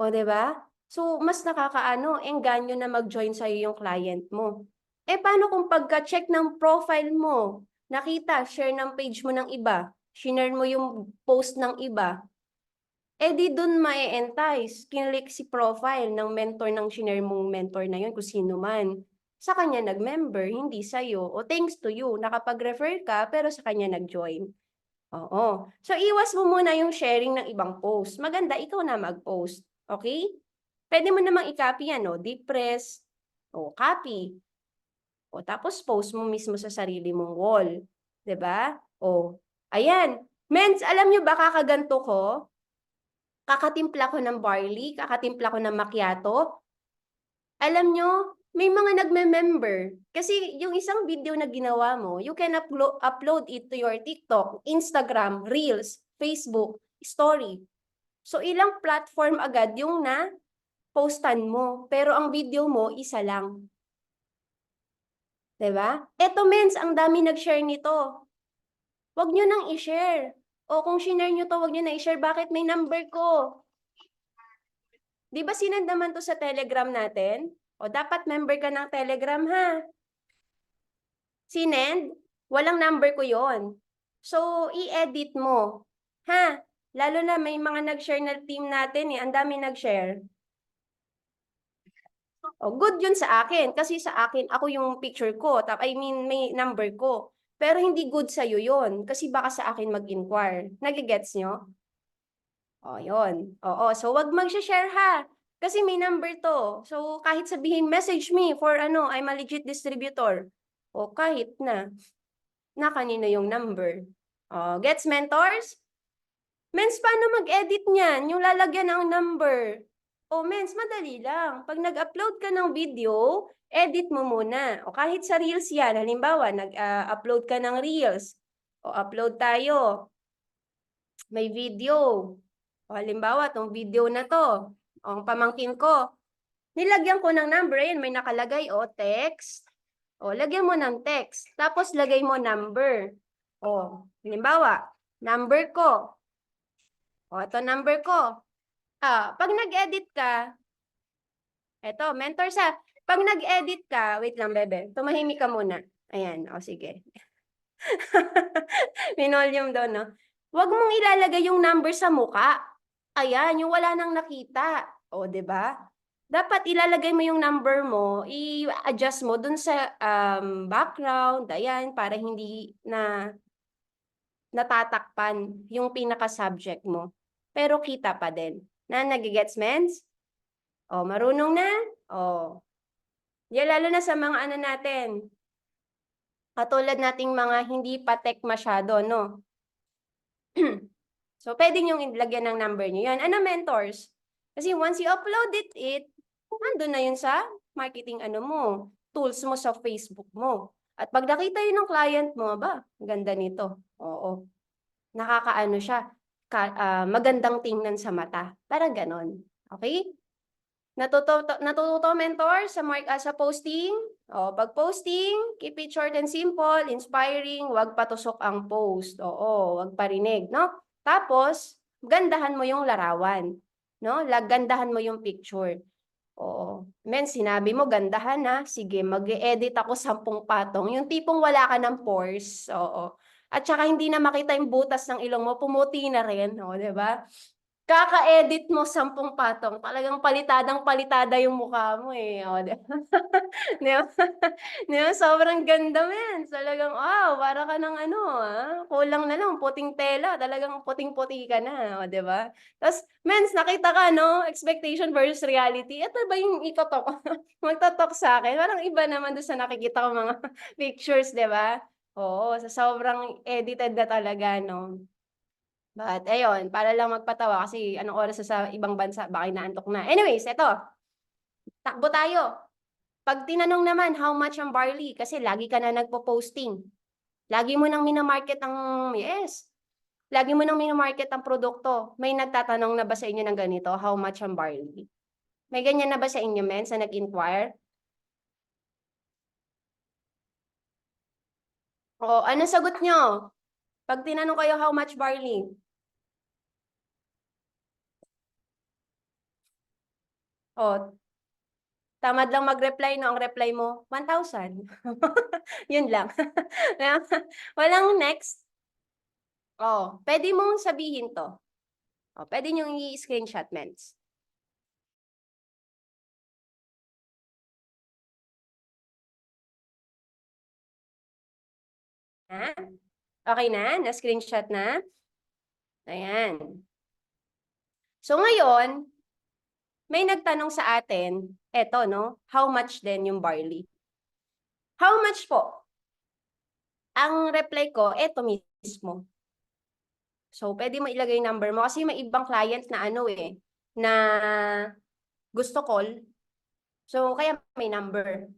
O, 'di ba? So, mas engganyo na mag-join sa'yo yung client mo. Paano kung pagka-check ng profile mo, nakita, share ng page mo ng iba, shinare mo yung post ng iba, di dun ma-entice, kinlik si profile ng mentor ng shinare mong mentor na yun, kung sino man. Sa kanya nag-member, hindi sa'yo. O thanks to you, nakapag-refer ka, pero sa kanya nag-join. Oo. So, iwas mo muna yung sharing ng ibang post. Maganda, ikaw na mag-post. Okay? Pwede mo namang i-copy yan, no? Depress, o copy. O tapos post mo mismo sa sarili mong wall. 'Di ba? O, ayan. Mens, alam nyo ba kakaganto ko? Kakatimpla ko ng barley, kakatimpla ko ng macchiato. Alam nyo, may mga nagme-member. Kasi yung isang video na ginawa mo, you can upload it to your TikTok, Instagram, Reels, Facebook, Story. So, ilang platform agad yung na-postan mo. Pero ang video mo, isa lang. 'Di ba? Eto, mens, ang dami nag-share nito. Huwag nyo nang i-share. O kung shinare nyo to, huwag nyo na i-share. Bakit may number ko? Di ba sinend naman to sa Telegram natin? O dapat member ka ng Telegram, ha? sinend, walang number ko yon. So, i-edit mo. Ha? Lalo na may mga nag-share na team natin eh. Ang dami nag-share. Oh, good yun sa akin. Kasi sa akin, ako yung picture ko. I mean, may number ko. Pero hindi good sa'yo yun. Kasi baka sa akin mag-inquire. Nagigets nyo? O, yun. Oo, so wag mag-share ha. Kasi may number to. So, kahit sabihin, message me for ano, I'm a legit distributor. O kahit na kanino yung number. O, gets mentors? Mens, paano mag-edit niyan? Yung lalagyan ng number. O, mens, madali lang. Pag nag-upload ka ng video, edit mo muna. O kahit sa Reels yan. Halimbawa, nag-upload ka ng Reels. O, upload tayo. May video. O, halimbawa, tong video na to. O, ang pamangkin ko. Nilagyan ko ng number. Ayan, may nakalagay. O, text. O, lagyan mo ng text. Tapos, lagay mo number. O, halimbawa, number ko. O, ito number ko. Pag nag-edit ka, eto, mentor sa, pag nag-edit ka, wait lang, bebe, tumahimik ka muna. Ayan, o sige. Minolyum daw, no? Huwag mong ilalagay yung number sa muka. Ayan, yung wala nang nakita. O, di ba? Dapat ilalagay mo yung number mo, i-adjust mo dun sa background, ayan, para hindi na natatakpan yung pinaka-subject mo. Pero kita pa din. Na nagigets, mens? O, marunong na? O. Yan, lalo na sa mga ano natin. Katulad nating mga hindi pa tech masyado, no? So, pwede niyong ilagyan ng number niyo yan. Ano, mentors? Kasi once you upload it, andun na yun sa marketing ano mo, tools mo sa Facebook mo. At pag nakita yun ng client mo, ba, ganda nito. Oo. Nakakaano siya. Magandang tingnan sa mata. Parang ganon. Okay? Natututo mentor sa posting? O, pag posting, keep it short and simple, inspiring, wag patusok ang post. Oo, wag parinig, no? Tapos, gandahan mo yung larawan, no? Gandahan mo yung picture. Oo. Men, sinabi mo gandahan na. Sige, mag-e-edit ako 10 patong. Yung tipong wala ka ng pores. Oo. At saka hindi na makita yung butas ng ilong mo, pumuti na rin, o, 'di ba? Kaka-edit mo 10 patong, talagang palitadang-palitada yung mukha mo eh. O, 'di ba? 'Di ba? 'Di ba? Sobrang ganda, men. Talagang, wow, para ka ng ano, kulang na lang, puting tela. Talagang puting-puti ka na, o, 'di ba? Tapos, mens, nakita ka, no? Expectation versus reality. Ito ba yung itotok? Magtotok sa akin. Parang iba naman doon sa nakikita ko mga pictures, 'di ba? Oo, sa sobrang edited na talaga, no? But ayun, para lang magpatawa kasi anong oras na sa ibang bansa, baka inaantok na. Anyways, eto, takbo tayo. Pag tinanong naman, how much ang barley? Kasi lagi ka na nagpo-posting. Lagi mo nang minamarket ang, yes, lagi mo nang minamarket ang produkto. May nagtatanong na ba sa inyo ng ganito, how much ang barley? May ganyan na ba sa inyo, men, sa nag-inquire? O, ano sagot nyo? Pag tinanong kayo, how much barley? O, tamad lang mag-reply, no? Ang reply mo, 1,000. Yun lang. Walang next. Oh, pwede mong sabihin to. Oh, pwede nyo i-screenshot, mens. Ha? Okay na? Na-screenshot na? Ayan. So ngayon, may nagtanong sa atin, eto, no? How much din yung barley? How much po? Ang reply ko, eto mismo. So, pwede mo ilagay yung number mo kasi may ibang client na ano eh, na gusto call. So, kaya may number.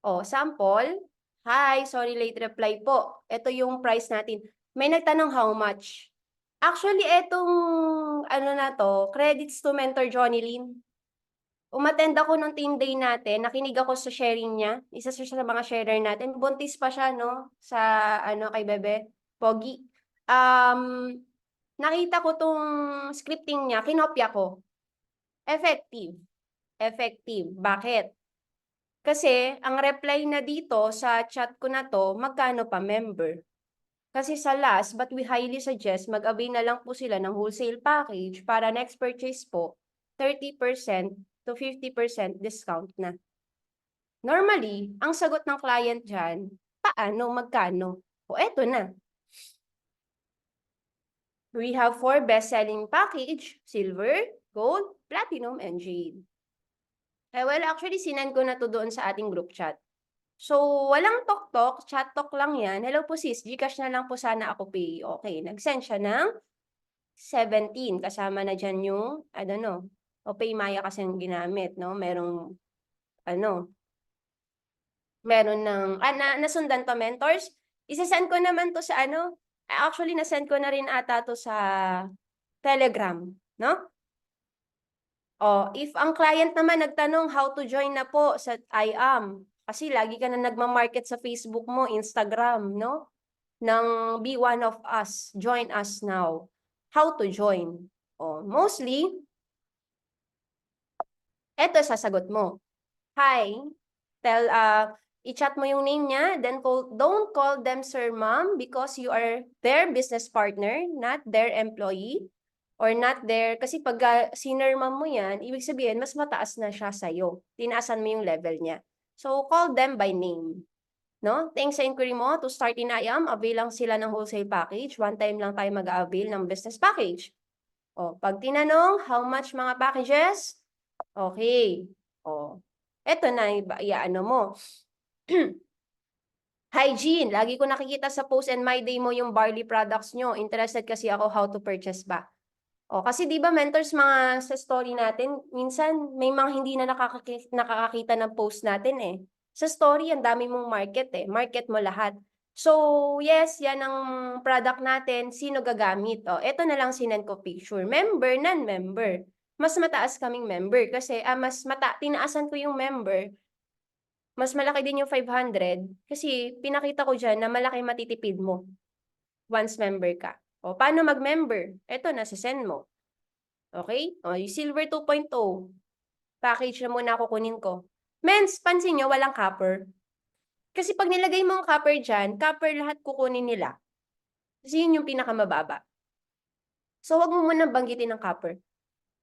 O, sample. Hi, sorry late reply po. Ito yung price natin. May nagtanong how much. Actually, etong ano na to, credits to Mentor Johnny Lin. Umattend ako nung team day natin, nakinig ako sa sharing niya. Isa siya sa mga sharer natin. Buntis pa siya, no? Sa ano kay Bebe, Pogi. Nakita ko tong scripting niya, kinopya ko. Effective. Effective. Bakit? Kasi ang reply na dito sa chat ko na 'to, magkano pa member? Kasi sa last, but we highly suggest mag-avail na lang po sila ng wholesale package para next purchase po, 30% to 50% discount na. Normally, ang sagot ng client diyan, paano, magkano? O eto na. We have 4 best-selling package, silver, gold, platinum, and jade. Well, actually, sinend ko na to doon sa ating group chat. So, walang talk-talk, chat talk lang yan. Hello po sis, Gcash na lang po sana ako pay. Okay, nag-send siya ng 17. Kasama na dyan yung, I don't know, o Paymaya kasi ang ginamit, no? Merong, meron ng, nasundan to mentors. Isasend ko naman to sa actually, nasend ko na rin ata to sa Telegram, no? If ang client naman nagtanong how to join na po sa IAM, kasi lagi ka na nagma-market sa Facebook mo, Instagram, no? Ng Be One of Us, join us now. How to join? Mostly, eto sasagot mo. Hi, i-chat mo yung name niya, then don't call them sir, ma'am, because you are their business partner, not their employee, or not their, kasi pag senior ma'am mo yan, ibig sabihin, mas mataas na siya sa'yo. Tinaasan mo yung level niya. So, call them by name. No? Thanks sa inquiry mo, to start in IAM, avail lang sila ng wholesale package. One time lang tayo mag-avail ng business package. Pag tinanong, how much mga packages? Okay. Eto na, iaano mo. Hygiene. Lagi ko nakikita sa post and my day mo yung barley products nyo. Interested kasi ako how to purchase ba. Kasi di ba mentors, mga sa story natin, minsan may mga hindi na nakakakita ng post natin eh. Sa story, ang dami mong market eh. Market mo lahat. So, yes, yan ang product natin. Sino gagamit? Eto na lang sinend ko picture. Member, non-member. Mas mataas kaming member kasi tinaasan ko yung member. Mas malaki din yung 500 kasi pinakita ko dyan na malaki matitipid mo once member ka. Paano mag-member? Eto, nasa-send mo. Okay? Yung silver 2.0. Package na muna kukunin ko. Mens, pansin nyo, walang copper. Kasi pag nilagay mo ang copper dyan, copper lahat kukunin nila. Kasi yun yung pinakamababa. So, wag mo muna banggitin ng copper.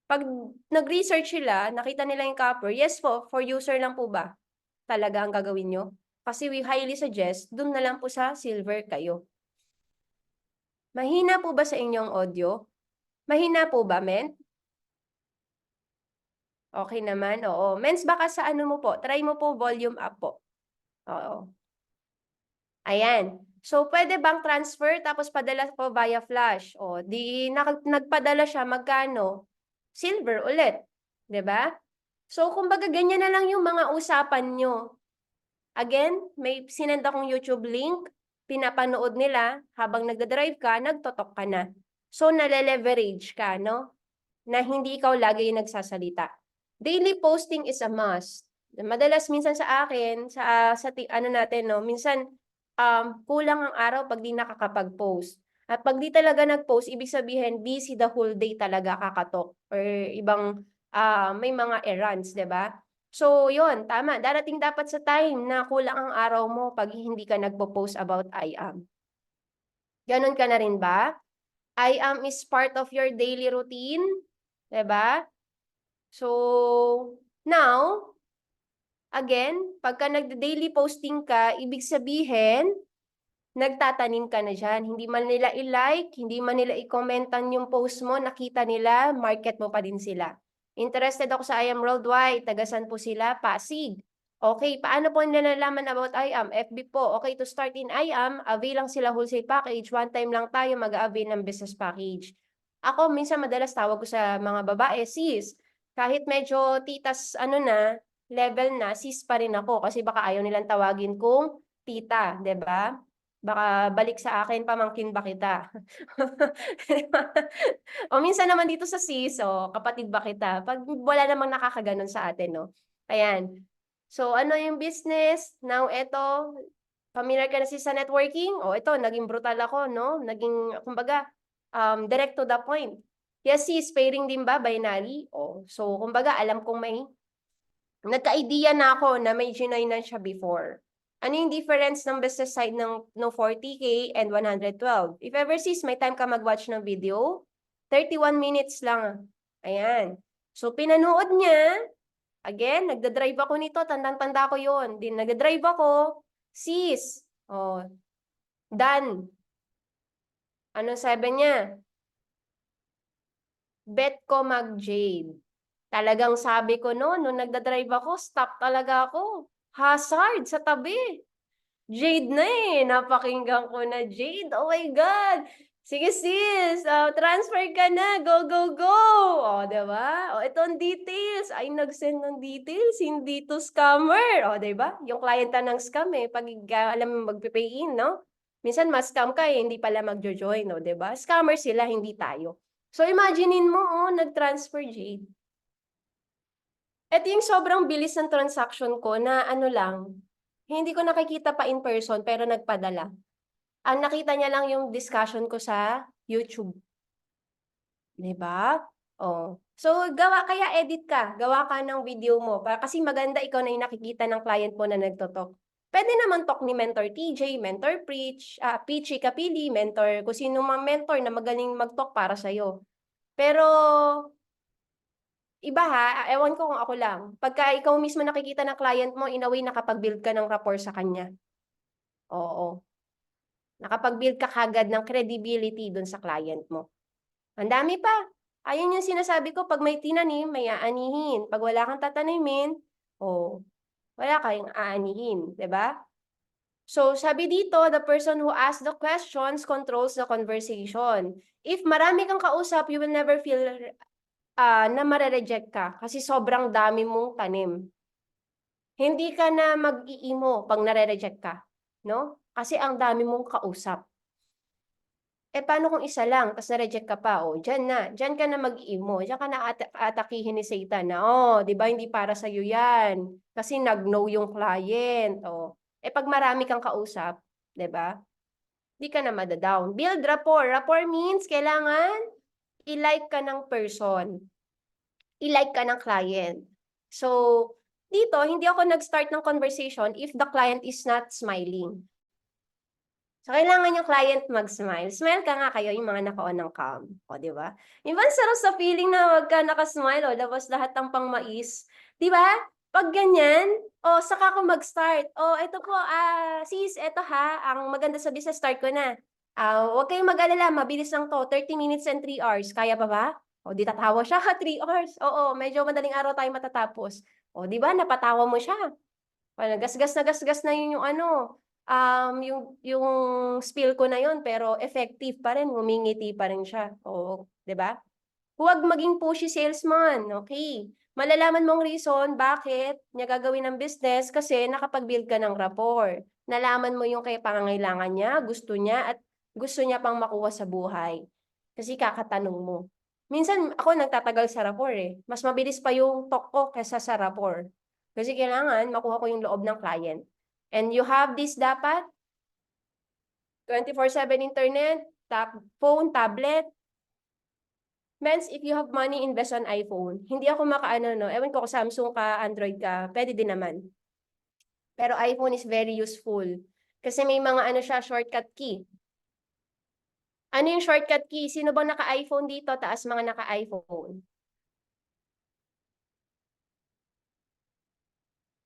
Pag nag-research sila, nakita nila yung copper, yes po, for user lang po ba? Talaga ang gagawin nyo? Kasi we highly suggest, dun na lang po sa silver kayo. Mahina po ba sa inyong audio? Mahina po ba, men? Okay naman, oo. Mens, baka sa mo po, try mo po volume up po. Oo. Ayan. So, pwede bang transfer tapos padala po via flash? Nagpadala siya, magkano? Silver ulit. 'Di ba? So, kumbaga ganyan na lang yung mga usapan nyo. Again, may sinend akong YouTube link, pinapanood nila, habang nagdadrive ka, nagtotok ka na. So, nale-leverage ka, no? Na hindi ikaw lagi yung nagsasalita. Daily posting is a must. Madalas minsan sa akin, natin, no? Minsan, kulang ang araw pag di nakakapag-post. At pag di talaga nag-post, ibig sabihin, busy the whole day talaga kakatok. Or ibang, may mga errands, 'di ba? So, yun, tama. Darating dapat sa time na kulang ang araw mo pag hindi ka nagpo-post about IAM. Ganon ka na rin ba? IAM is part of your daily routine, 'di ba? So, now, again, pagka nagda-daily posting ka, ibig sabihin, nagtatanim ka na dyan. Hindi man nila i-like, hindi man nila i-commentan yung post mo, nakita nila, market mo pa din sila. Interested ako sa IAM Worldwide, tagasan po sila, Pasig. Okay, paano po nila nalaman about IAM? FB po, okay, to start in IAM, avail lang sila wholesale package, one time lang tayo mag-avail ng business package. Ako, minsan madalas tawag ko sa mga babae, sis, kahit medyo titas, level na, sis pa rin ako, kasi baka ayaw nilang tawagin kong tita, 'di ba? Baka balik sa akin, pamangkin ba kita? O minsan naman dito sa sis, kapatid ba kita? Pag wala namang nakakaganon sa atin, no? Ayan. So, ano yung business? Now, eto, familiar ka na sis sa networking? Ito, naging brutal ako, no? Naging, kumbaga, direct to the point. Yes, sis, pairing din ba? Binary? So, kumbaga, alam kong may nagka-idea na ako na may G9 na siya before. Ano yung difference ng business side ng 40K and 112? If ever sis, may time ka mag-watch ng video, 31 minutes lang. Ayan. So, pinanood niya. Again, nagda-drive ako nito. Tandang-tanda ko yun. Din, nagda-drive ako. Sis. Oh, done. Ano sabi niya? Bet ko mag-Jade. Talagang sabi ko no, nung nagda-drive ako, stop talaga ako. Hazard sa tabi. Jade na eh. Napakinggan ko na Jade. Oh my God. Sige sis, transfer ka na. Go, go, go. O, diba? O, ito ang details. Ay, nag-send ng details. Hindi to scammer. O, diba? Yung client ng scam eh. Pag alam mo magpipay in, no? Minsan mas-scam ka eh. Hindi pala magjo-join, no? Diba? Scammer sila, hindi tayo. So, imaginein mo, oh, nag-transfer Jade. Ito yung sobrang bilis ng transaction ko na ano lang, hindi ko nakikita pa in person pero nagpadala. Ang nakita niya lang yung discussion ko sa YouTube. 'Di ba? Oh. So, kaya edit ka. Gawa ka ng video mo. Kasi maganda ikaw na yung nakikita ng client mo na nagtotalk. Pwede naman talk ni Mentor TJ, Mentor Peachy Kapili, Mentor, kung sino mang mentor na magaling mag-talk para sa'yo. Pero, iba ha, ewan ko kung ako lang. Pagka ikaw mismo nakikita ng client mo, in a way nakapag-build ka ng rapport sa kanya. Oo. Nakapag-build ka kagad ng credibility dun sa client mo. Ang dami pa. Ayun yung sinasabi ko, pag may tinanim, may aanihin. Pag wala kang tatanimin, wala kang aanihin. 'Di ba? So, sabi dito, the person who asks the questions controls the conversation. If marami kang kausap, you will never feel na mare-reject ka kasi sobrang dami mong tanim. Hindi ka na mag-iimo pag nare-reject ka, no? Kasi ang dami mong kausap. Paano kung isa lang, tapos na-reject ka pa, dyan ka na mag-iimo, dyan ka na atakihin ni Satan na, di ba, hindi para sa'yo yan, kasi nag-no yung client, pag marami kang kausap, di ba, di ka na madadown. Build rapport. Rapport means, kailangan i-like ka ng person. I-like ka ng client. So, dito, hindi ako nag-start ng conversation if the client is not smiling. So, kailangan yung client mag-smile. Smile ka nga kayo, yung mga naka-on ng cam. O, di ba? Yung ba, sarap sa feeling na wag ka nakasmile, labas lahat ng pang-mais. Di ba? Pag ganyan, saka ako mag-start. Ito po, sis, ito ha, ang maganda sa business, start ko na. Huwag kayong mag-alala, mabilis lang to, 30 minutes and 3 hours. Kaya pa ba? Di tatawa siya, 3 hours. Oo, medyo madaling araw tayo matatapos. Di ba, napatawa mo siya. Gasgas na yun yung yung spill ko na yun, pero effective pa rin, humingiti pa rin siya. 'Di ba? Huwag maging pushy salesman, okay? Malalaman mong reason bakit niya gagawin ng business kasi nakapag-build ka ng rapport. Nalaman mo yung pangangailangan niya, at gusto niya pang makuha sa buhay. Kasi kakatanong mo. Minsan ako nagtatagal sa rapport eh. Mas mabilis pa yung talk ko kaysa sa rapport. Kasi kailangan makuha ko yung loob ng client. And you have this dapat 24/7 internet, phone, tablet. Mens, if you have money, invest on iPhone. Hindi ako no? Ewan ko kung Samsung ka, Android ka, pwede din naman. Pero iPhone is very useful. Kasi may mga siya, shortcut key. Ano yung shortcut key? Sino bang naka-iPhone dito? Taas mga naka-iPhone.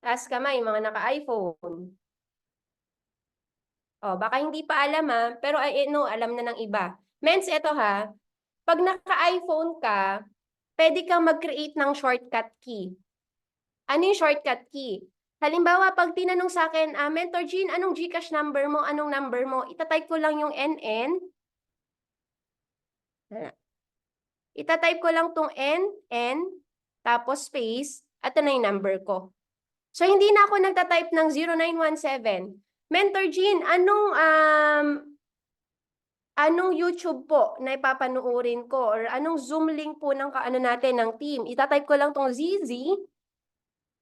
Taas kamay, mga naka-iPhone. Baka hindi pa alam pero alam na ng iba. Mens, eto ha, pag naka-iPhone ka, pwede kang mag-create ng shortcut key. Ano yung shortcut key? Halimbawa, pag tinanong sa akin, Mentor Jean, anong GCash number mo? Anong number mo? Itatype ko lang yung NN. Itatype ko lang tong NN, tapos space, at ito na yung number ko. So, hindi na ako nagtatype ng 0917. Mentor Jean, anong YouTube po na ipapanuorin ko or anong Zoom link po ng natin ng team? Itatype ko lang tong ZZ,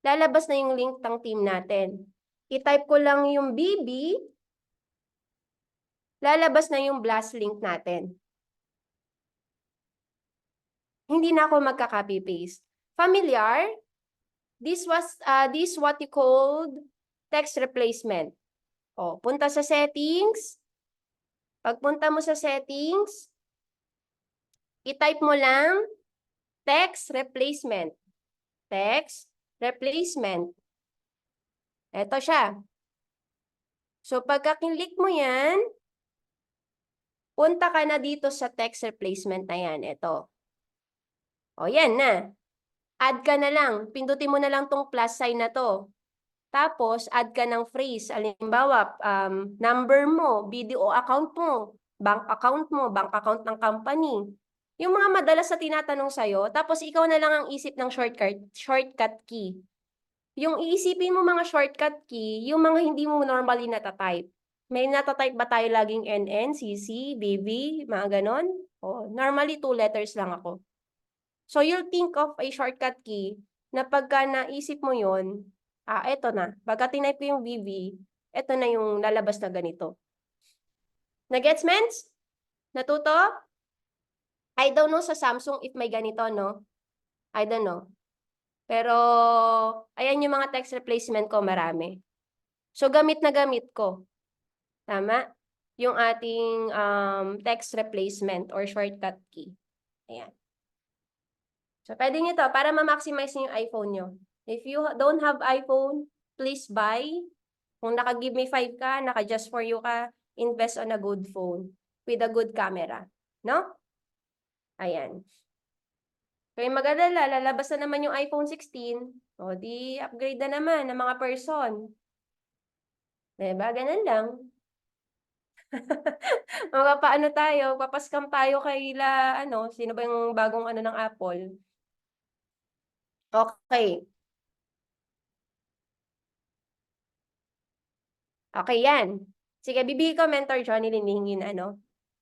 lalabas na yung link ng team natin. I-type ko lang yung BB, lalabas na yung blast link natin. Hindi na ako magka-copy-paste. Familiar? this what you called text replacement. O, punta sa settings. Pagpunta mo sa settings, i-type mo lang text replacement. Text replacement. Ito siya. So, pagka-click mo yan, punta ka na dito sa text replacement na yan. Ito. O, yan na. Add ka na lang. Pindutin mo na lang tong plus sign na to. Tapos, add ka ng phrase. Halimbawa, number mo, BDO account mo, bank account ng company. Yung mga madalas na tinatanong sa'yo, tapos ikaw na lang ang isip ng shortcut key. Yung iisipin mo mga shortcut key, yung mga hindi mo normally natatype. May natatype ba tayo laging NN, CC, BB, mga ganon? O, normally 2 letters lang ako. So, you'll think of a shortcut key na pagka naisip mo yun, eto na. Pagka tinype ko yung BB, eto na yung lalabas na ganito. Nagets, mens? Natuto? I don't know sa Samsung if may ganito, no? I don't know. Pero, ayan yung mga text replacement ko, marami. So, gamit na gamit ko. Tama? Yung ating text replacement or shortcut key. Ayan. So, pwede nyo to para ma-maximize nyo yung iPhone nyo. If you don't have iPhone, please buy. Kung naka-give me 5 ka, naka-just for you ka, invest on a good phone with a good camera. No? Ayan. Kaya mag-alala, lalabas na naman yung iPhone 16. O, di upgrade na naman ng mga person. Diba? Ganun lang. Paano tayo? Papaskam tayo kay sino ba yung bagong ng Apple? Okay. Okay, yan. Sige, bibigay ko Mentor Johnny linihingin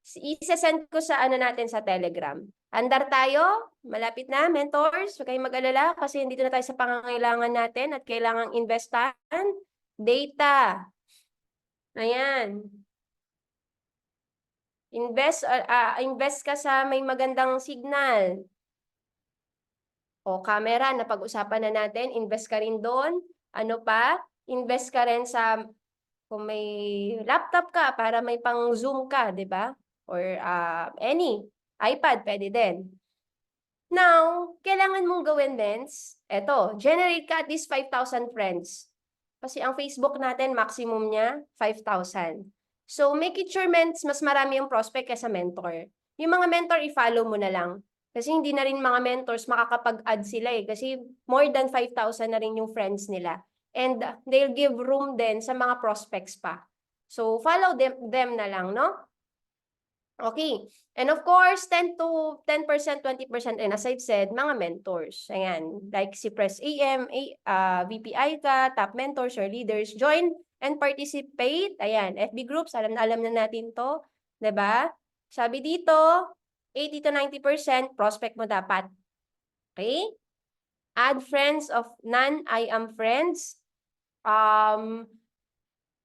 i-send ko sa natin sa Telegram. Andar tayo, malapit na, mentors. Huwag kayong mag-alala kasi dito na tayo sa pangangailangan natin at kailangang investan. Data. Ayan. Invest ka sa may magandang signal. O camera, na pag-usapan na natin, invest ka rin doon. Ano pa? Invest ka rin sa, kung may laptop ka, para may pang-zoom ka, di ba? Or any iPad, pwede din. Now, kailangan mong gawin, Mens, eto, generate ka at least 5,000 friends. Kasi ang Facebook natin, maximum niya, 5,000. So, make it sure, Mens, mas marami yung prospect kaysa mentor. Yung mga mentor, i-follow mo na lang. Kasi hindi na rin mga mentors makakapag-add sila Kasi more than 5,000 na rin yung friends nila. And they'll give room din sa mga prospects pa. So, follow them na lang, no? Okay. And of course, 10%, 20%, and as I've said, mga mentors. Ayan. Like si Press AM, VPI ka, top mentors or leaders. Join and participate. Ayan. FB groups, alam na natin to. 'Di ba? Sabi dito, 80 to 90% prospect mo dapat. Okay? Add friends of non-I am friends.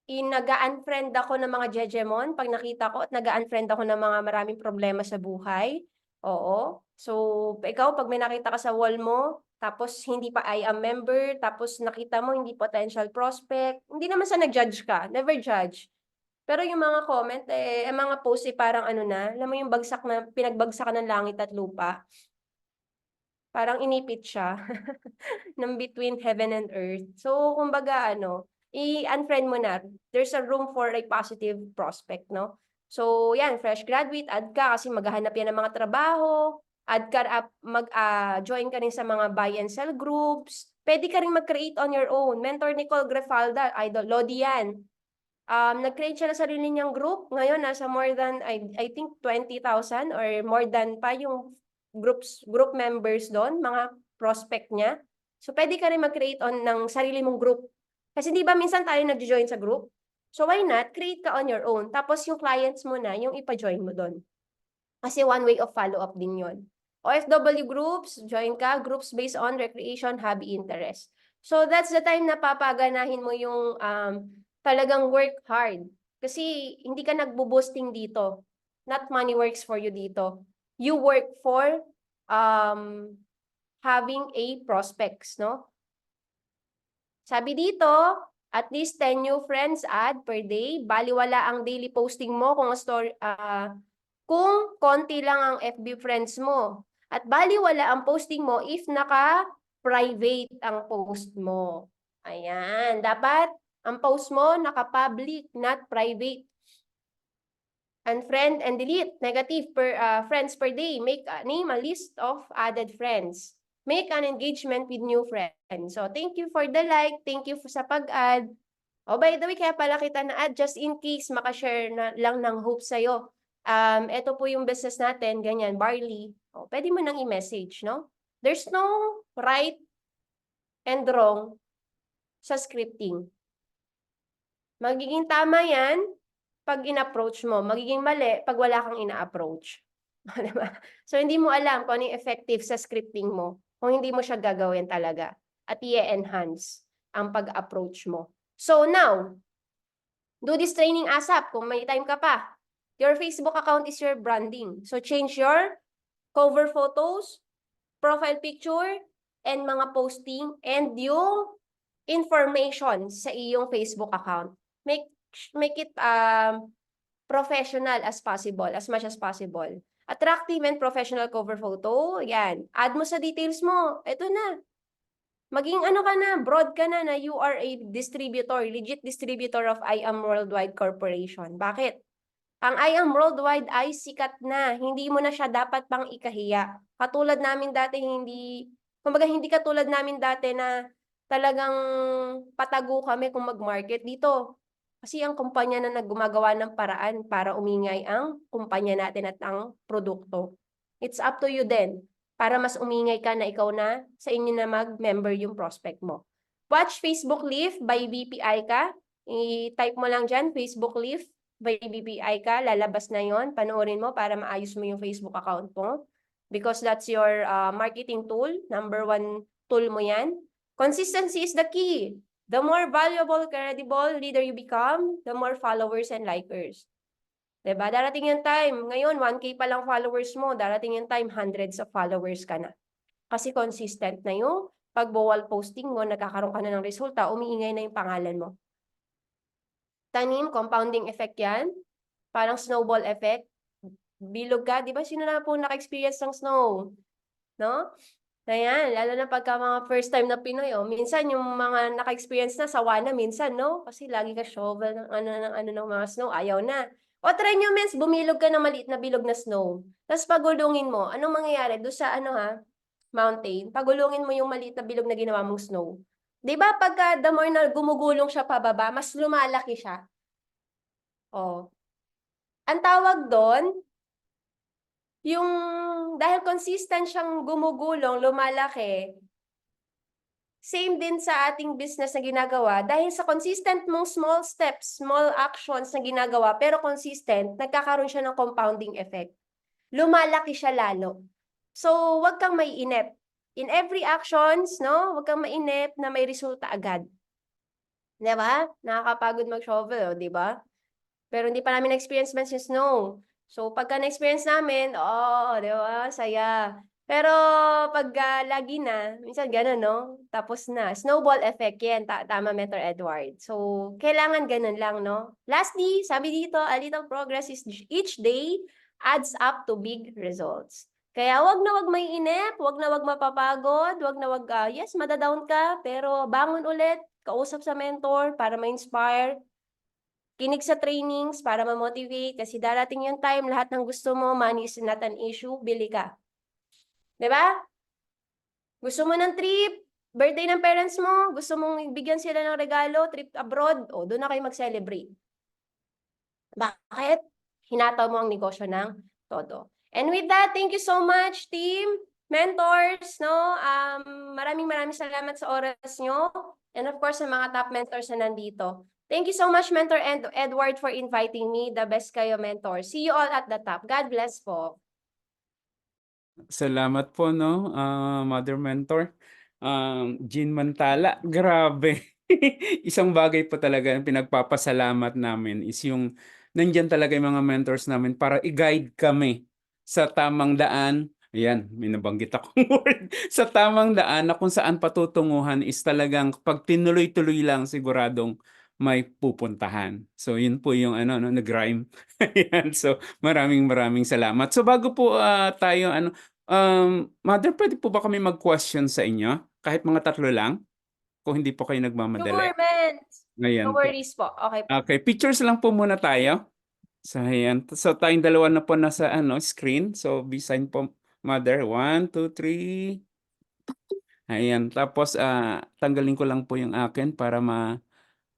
Nag-unfriend ako ng mga jejemon pag nakita ko at nag-unfriend ako ng mga maraming problema sa buhay. Oo. So, ikaw, pag may nakita ka sa wall mo, tapos hindi pa I am member, tapos nakita mo hindi potential prospect, hindi naman sa nag-judge ka. Never judge. Pero yung mga comment, mga post parang alam mo yung pinagbagsakan ng langit at lupa. Parang inipit siya ng between heaven and earth. So, kumbaga i-unfriend mo na. There's a room for a positive prospect, no? So, yan, fresh graduate, add ka kasi maghahanap yan ng mga trabaho, add ka, join ka rin sa mga buy and sell groups. Pwede ka rin mag-create on your own. Mentor Nicole Grefalda, idol, Lodi yan. Nag-create siya na sarili niyang group. Ngayon, nasa more than, I think, 20,000 or more than pa yung group members doon, mga prospect niya. So, pwede ka rin mag-create ng sarili mong group. Kasi di ba minsan tayo nag-join sa group? So, why not? Create ka on your own. Tapos, yung clients mo na, yung ipa-join mo doon. Kasi one way of follow-up din yon. OFW groups, join ka. Groups based on recreation, hobby, interest. So, that's the time na papaganahin mo yung talagang work hard. Kasi hindi ka nagbo-boosting dito. Not money works for you dito. You work for having a prospects, no? Sabi dito, at least 10 new friends add per day. Baliwala ang daily posting mo kung konti lang ang FB friends mo. At baliwala ang posting mo if naka-private ang post mo. Ayan, dapat ang post mo naka-public, not private. Unfriend and delete negative friends per day. Name a list of added friends. Make an engagement with new friends. So, thank you for the like. Thank you sa pag-add. Oh, by the way, kaya pala kita na-add just in case makashare na lang ng hope sa'yo. Ito po yung business natin, ganyan, barley. Oh, pwede mo nang i-message, no? There's no right and wrong sa scripting. Magiging tama yan pag in-approach mo. Magiging mali pag wala kang ina-approach. Diba? So, hindi mo alam kung ano yung effective sa scripting mo kung hindi mo siya gagawin talaga at i-enhance ang pag-approach mo. So, now, do this training ASAP kung may time ka pa. Your Facebook account is your branding. So, change your cover photos, profile picture, and mga posting, and yung information sa iyong Facebook account. Make it professional as possible, as much as possible. Attractive and professional cover photo, yan. Add mo sa details mo. Ito na. Maging ano ka na, broad ka na you are a distributor, legit distributor of I Am Worldwide Corporation. Bakit? Ang I Am Worldwide ay sikat na. Hindi mo na siya dapat pang ikahiya. Katulad namin dati kumbaga hindi katulad namin dati na talagang patago kami kung mag-market dito. Kasi ang kumpanya na gumagawa ng paraan para umingay ang kumpanya natin at ang produkto. It's up to you then para mas umingay ka na ikaw na sa inyo na mag-member yung prospect mo. Watch Facebook Live by BPI ka. I-type mo lang dyan, Facebook Live by BPI ka. Lalabas na yon. Panoorin mo para maayos mo yung Facebook account mo. Because that's your marketing tool. Number 1 tool mo yan. Consistency is the key. The more valuable, credible leader you become, the more followers and likers. Diba? Darating yung time. Ngayon, 1K pa lang followers mo. Darating yung time, hundreds of followers ka na. Kasi consistent na yung pag-wall posting mo, nagkakaroon ka na ng resulta, umiingay na yung pangalan mo. Tanim, compounding effect yan. Parang snowball effect. Bilog ka. Diba? Sino na po naka-experience ng snow? No? Ayan, lalo na pagka mga first time na Pinoy, minsan yung mga naka-experience na, sawa na minsan, no? Kasi lagi ka shovel ng ano ng mga snow, ayaw na. O try nyo, mens, bumilog ka ng maliit na bilog na snow. Tapos pagulungin mo, anong mangyayari? Doon sa mountain, pagulungin mo yung maliit na bilog na ginawa mong snow. Diba pagka the more na gumugulong siya pababa, mas lumalaki siya. O. Ang tawag doon, yung dahil consistent siyang gumugulong, lumalaki, same din sa ating business na ginagawa. Dahil sa consistent mong small steps, small actions na ginagawa, pero consistent, nagkakaroon siya ng compounding effect. Lumalaki siya lalo. So, wag kang maiinip. In every actions, no, wag kang mainip na may resulta agad. Diba? Nakakapagod mag-shovel, diba? Pero hindi pa namin experience man si snow. So, pagka na-experience namin, di ba? Saya. Pero, pag lagi na, minsan gano'n, no? Tapos na. Snowball effect yan. Tama, Mentor Edward. So, kailangan gano'n lang, no? Lastly, sabi dito, a little progress is each day adds up to big results. Kaya wag na wag may inip, wag na wag mapapagod, wag na wag, yes, madadown ka, pero bangon ulit, kausap sa mentor para ma-inspire, kinig sa trainings para ma-motivate kasi darating yung time, lahat ng gusto mo, money is not an issue, bili ka. Diba? Gusto mo ng trip, birthday ng parents mo, gusto mong bigyan sila ng regalo, trip abroad, doon na kayo mag-celebrate. Bakit? Hinataw mo ang negosyo ng todo. And with that, thank you so much, team, mentors, no? Maraming salamat sa oras nyo. And of course, sa mga top mentors na nandito. Thank you so much, Mentor Edward, for inviting me. The best kayo, mentor. See you all at the top. God bless po. Salamat po, no, Mother Mentor. Jean Mantala, grabe. Isang bagay po talaga ang pinagpapasalamat namin is yung nandyan talaga yung mga mentors namin para i-guide kami sa tamang daan. Ayan, may nabanggit akong word. Sa tamang daan na kung saan patutunguhan is talagang 'pag tinuloy-tuloy lang siguradong may pupuntahan. So yun po yung ano 'no, nag-rhyme. Ayan, so maraming salamat. So bago po, tayo ano, mother puwede po ba kami mag-question sa inyo? Kahit mga 3 lang? Kung hindi po kayo nagmamadali? Sure, Mens. No Ayan po. worries po. Okay po. Okay, pictures lang po muna tayo. So ayan, so tayong dalawa na po nasa ano, screen. So be sign po mother, 1, 2, 3. Ayan, tapos, tanggalin ko lang po yung akin para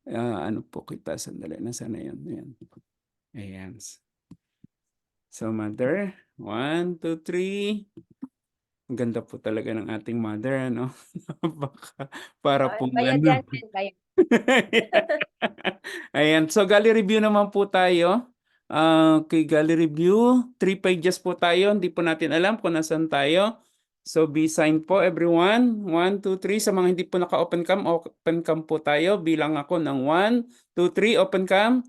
ano po kita, sandali nasaan na yun, ayan. Ayan. So mother, 1, 2, 3. Ang ganda po talaga ng ating mother ano. Baka para pong Bayad yan, ano. Men. Bayad. Ayan, so gallery review naman po tayo. Kay gallery review, 3 pages po tayo, hindi po natin alam kung nasaan tayo. So be sign po everyone, 1, 2, 3. Sa mga hindi po naka-open cam po tayo. Bilang ako ng 1, 2, 3, open cam,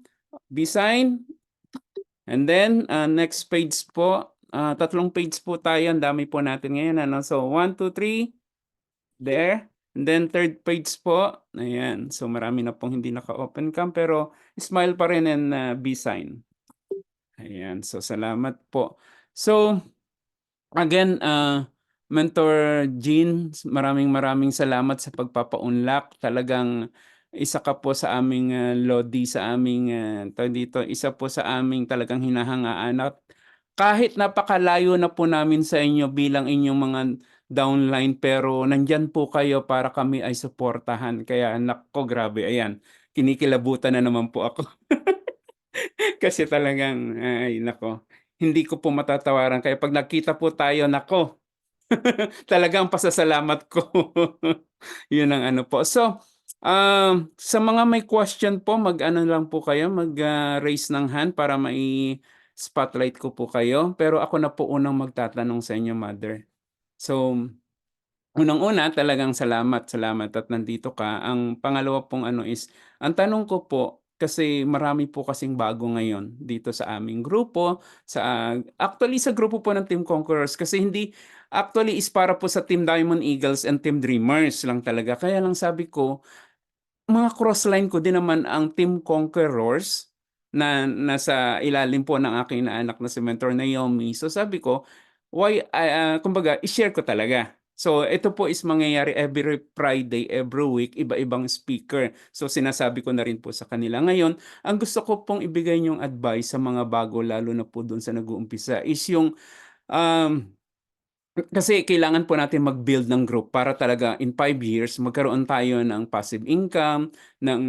be sign. And then, next page po, 3 page po tayo, ang dami po natin ngayon ano. So 1, 2, 3, there. And then third page po, ayan. So marami na pong hindi naka-open cam pero smile pa rin and be sign. Ayan, so salamat po. So again, Mentor Jean, maraming salamat sa pagpapa-unlock. Talagang isa ka po sa aming lodi, sa aming tawag dito, isa po sa aming talagang hinahangaan at kahit napakalayo na po namin sa inyo bilang inyong mga downline pero nandiyan po kayo para kami ay suportahan. Kaya naku, grabe, ayan, kinikilabutan na naman po ako. Kasi talagang, ay nako, hindi ko po matatawaran. Kaya pag nagkita po tayo, nako, talagang pasasalamat ko. Yun ang ano po. So, sa mga may question po, mag-ano lang po kayo, mag-raise ng hand para mai-spotlight ko po kayo. Pero ako na po unang magtatanong sa inyo, Mother. So, unang-una, talagang salamat at nandito ka. Ang pangalawa pong ano is, ang tanong ko po, kasi marami po kasing bago ngayon dito sa aming grupo, actually sa grupo po ng Team Conquerors, kasi hindi, actually is para po sa Team Diamond Eagles and Team Dreamers lang talaga. Kaya lang sabi ko, mga crossline ko din naman ang Team Conquerors na nasa ilalim po ng aking inaanak na si Mentor Naomi. So sabi ko, why, kumbaga, i-share ko talaga. So ito po is mangyayari every Friday, every week, iba-ibang speaker. So sinasabi ko na rin po sa kanila. Ngayon, ang gusto ko pong ibigay niyong advice sa mga bago, lalo na po doon sa nag-uumpisa, is yung um, kasi kailangan po natin mag-build ng group para talaga in 5 years magkaroon tayo ng passive income, ng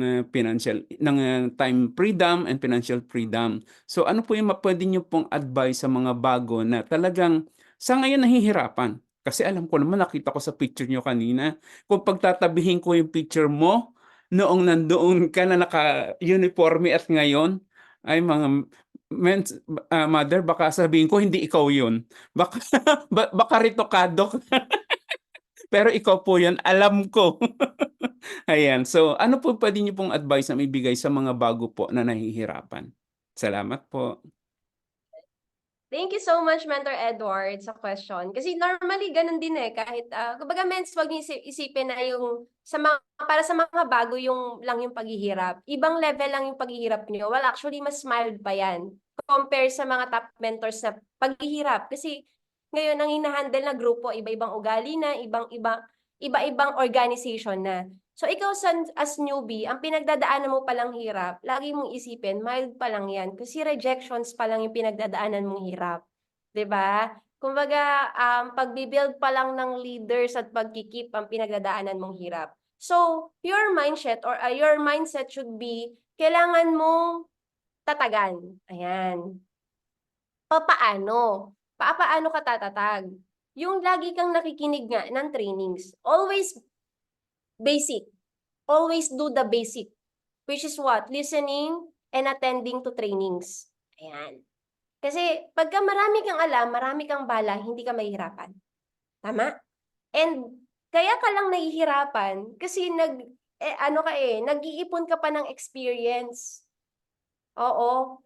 time freedom and financial freedom. So ano po yung puwede niyo pong advice sa mga bago na talagang sa ngayon nahihirapan? Kasi alam ko naman, nakita ko sa picture niyo kanina, kung pagtatabihin ko yung picture mo noong nandoon ka na naka-uniforme at ngayon, ay mga mother, baka sabihin ko hindi ikaw yun. Baka baka retokado ka. Pero ikaw po 'yun, alam ko. Ayan, so ano po puwede niyo pong advice na maibigay sa mga bago po na nahihirapan? Salamat po. Thank you so much, Mentor Edward, sa question. Kasi normally, ganun din eh. Kahit, kumbaga, Mens, wag niyo isipin na yung, para sa mga bago lang yung paghihirap. Ibang level lang yung paghihirap niyo. Well, actually, mas mild pa yan. Compare sa mga top mentors na paghihirap. Kasi, ngayon, ang hinahandle na grupo, iba-ibang ugali na, iba-ibang organization na. So, ikaw as newbie, ang pinagdadaanan mo palang hirap, lagi mong isipin, mild pa lang yan. Kasi rejections pa lang yung pinagdadaanan mong hirap. 'Di ba? Kumbaga, pagbibuild pa lang ng leaders at pagkikip ang pinagdadaanan mong hirap. So, your mindset should be, kailangan mong tatagan. Ayan. Papaano? Papaano ka tatatag? Yung lagi kang nakikinig nga ng trainings. Always basic. Always do the basic. Which is what? Listening and attending to trainings. Ayan. Kasi pagka marami kang alam, marami kang bala, hindi ka mahihirapan. Tama? And kaya ka lang nahihirapan kasi nag-iipon ka pa ng experience. Oo.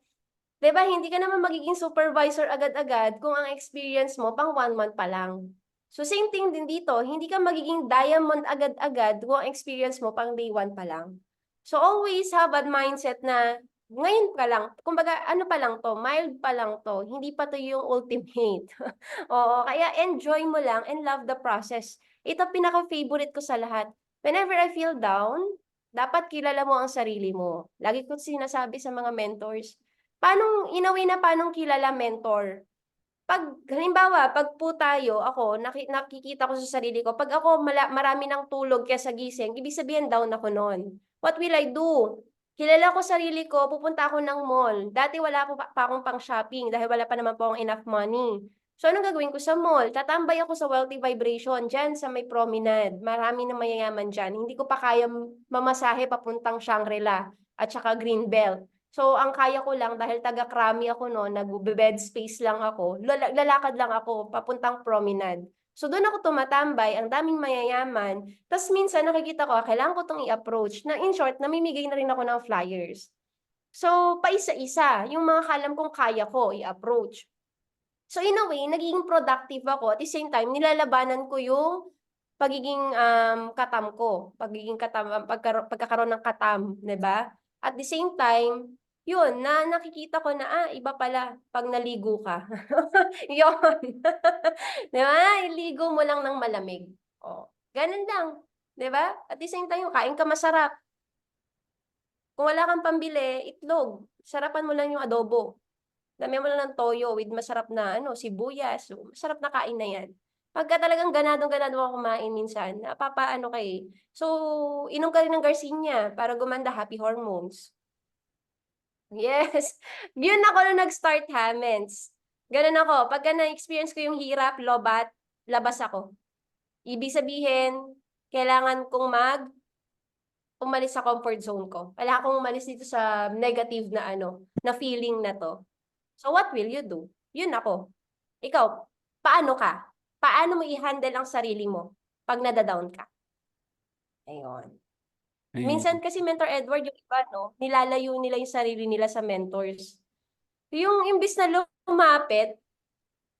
'Di ba, hindi ka naman magiging supervisor agad-agad kung ang experience mo pang 1 month pa lang. So same thing din dito, hindi ka magiging diamond agad-agad kung ang experience mo pang day 1 pa lang. So always have a mindset na ngayon pa lang, kumbaga ano pa lang 'to, mild pa lang 'to, hindi pa 'to yung ultimate. Oo, kaya enjoy mo lang and love the process. Ito pinaka-favorite ko sa lahat. Whenever I feel down, dapat kilala mo ang sarili mo. Lagi ko sinasabi sa mga mentors, paanong in a way na paanong kilala mentor? 'Pag halimbawa, 'pag po tayo, ako nakikita ko sa sarili ko, 'pag ako marami ng tulog kaysa gising, ibig sabihin down ako nun. What will I do? Kilala ko sarili ko, pupunta ako ng mall. Dati wala pa akong pang-shopping dahil wala pa naman po akong enough money. So anong gagawin ko sa mall? Tatambay ako sa Wealthy Vibration diyan sa may promenade. Marami ng mayayaman diyan. Hindi ko pa kaya mamasahe papuntang Shangri-La at saka Greenbelt. So, ang kaya ko lang dahil taga-Krami ako no'n, nagbe-bed space lang ako, lalakad lang ako papuntang promenade. So, do'n ako tumatambay, ang daming mayayaman. Tas minsan nakikita ko, kailangan ko 'tong i-approach, na in short, namimigay na rin ako ng flyers. So, paisa-isa, yung mga alam kong kaya ko i-approach. So, in a way, nagiging productive ako, at the same time, nilalabanan ko yung pagiging, katam ko, pagkakaroon ng katam, 'di ba? At the same time, yun nakikita ko na, iba pala 'pag naligo ka. Yun. 'Di ba, iligo mo lang ng malamig, oh, ganun lang, 'di ba? At the same time, kain ka masarap. Kung wala kang pambili, itlog, sarapan mo lang yung adobo. Lagyan mo lang ng toyo with masarap na sibuyas, so masarap na kain na 'yan. Pagka talagang ganadong-ganado ka kumain minsan, napapaano ka, eh. So, inom ka rin ng Garcinia para gumanda, happy hormones. Yes, yun ako nung nag-start ha, mens. Gano'n ako, pagka na-experience ko yung hirap, lobat, labas ako. Ibig sabihin, kailangan kong umalis sa comfort zone ko. Kailangan kong umalis dito sa negative na na feeling na 'to. So what will you do? Yun ako. Ikaw, paano ka? Paano mo i-handle ang sarili mo 'pag nada-down ka? Ayun. Ayun. Minsan kasi Mentor Edward, yung iba nilalayo nila yung sarili nila sa mentors. Yung imbis na lumapit,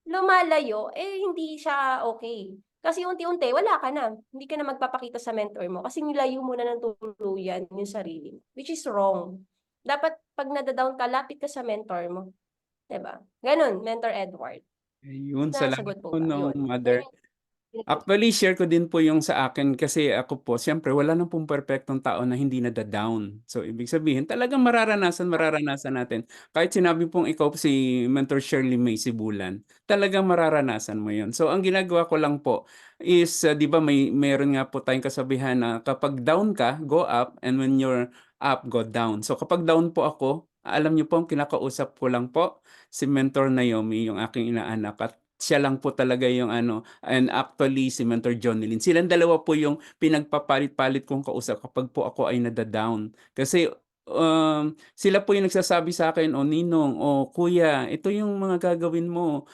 lumalayo, hindi siya okay. Kasi unti-unti wala ka na, hindi ka na magpapakita sa mentor mo kasi nilayo mo na ng tuluyan yung sarili mo, which is wrong. Dapat 'pag nada-down ka, lapit ka sa mentor mo, 'di ba? Gano'n, Mentor Edward. Ayun, salamat Nasagot mo po ba? 'no, Yun. Mother. Actually, share ko din po yung sa akin kasi ako po, siyempre wala na pong perpektong tao na hindi nada-down. So, ibig sabihin talagang mararanasan natin. Kahit sinabi pong ikaw si Mentor Shirley May Sibulan, talagang mararanasan mo yun. So, ang ginagawa ko lang po is, 'di ba meron nga po tayong kasabihan na kapag down ka, go up, and when you're up, go down. So, kapag down po ako, alam niyo po, ang kinakausap ko lang po si Mentor Naomi, yung aking inaanak, at siya lang po talaga yung and actually si Mentor Jonelyn. Silang dalawa po yung pinagpapalit-palit kong kausap kapag po ako ay nada-down. Kasi sila po yung nagsasabi sa akin, "O Ninong, o Kuya, ito yung mga gagawin mo."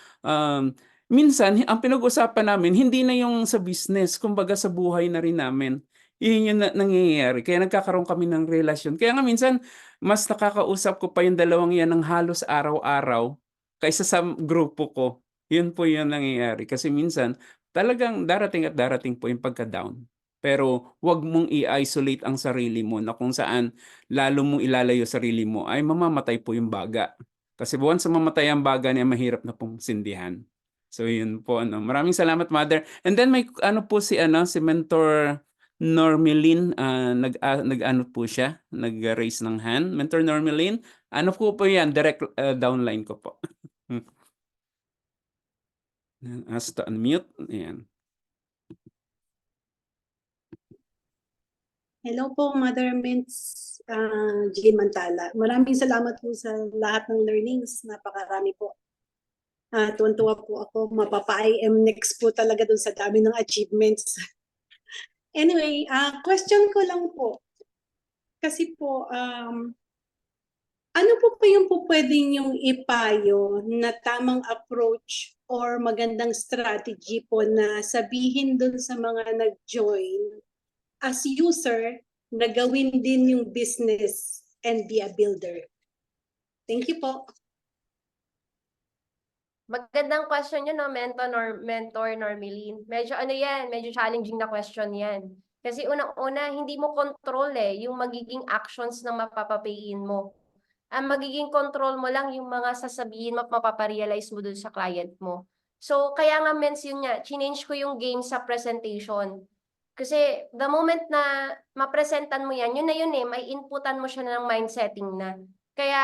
Minsan ang pinag-usapan namin hindi na yung sa business, kumbaga sa buhay na rin namin. Yun yung nangyayari, kaya nagkakaroon kami ng relasyon. Kaya nga minsan mas nakakausap ko pa yung dalawang yan ng halos araw-araw kaysa sa grupo ko. Yun po yung nangyayari kasi minsan talagang darating at darating po yung pagka-down. Pero 'wag mong i-isolate ang sarili mo na kung saan lalo mong ilalayo sarili mo ay mamamatay po yung baga. Kasi once mamatay ang baga niya, mahirap na pong sindihan. So yun po Maraming salamat, Mother. And then may po si Mentor Normelin, nag-ano po siya, nag-raise ng hand. Mentor Normelin, ano po yan, direct downline ko po. Ask to unmute. Ayan. Hello po, Mother Mints, Jean Mantala. Maraming salamat po sa lahat ng learnings. Napakarami po. Tuwan-tuwa po ako. Mapapa-IM next po talaga dun sa dami ng achievements. Anyway, question ko lang po. Kasi po, ano po yung pwedeng yung ipayo na tamang approach or magandang strategy po na sabihin dun sa mga nag-join as user na gawin din yung business and be a builder? Thank you po. Magandang question yun, no, mentor Normeline. Medyo ano yan, medyo challenging na question yan. Kasi unang-una, hindi mo control yung magiging actions ng mapapapayin mo. Ang magiging control mo lang yung mga sasabihin mo at mapaparealize mo dun sa client mo. So, kaya nga mens yun nga, change ko yung game sa presentation. Kasi the moment na mapresentan mo yan, yun na yun may inputan mo siya ng mindsetting na. Kaya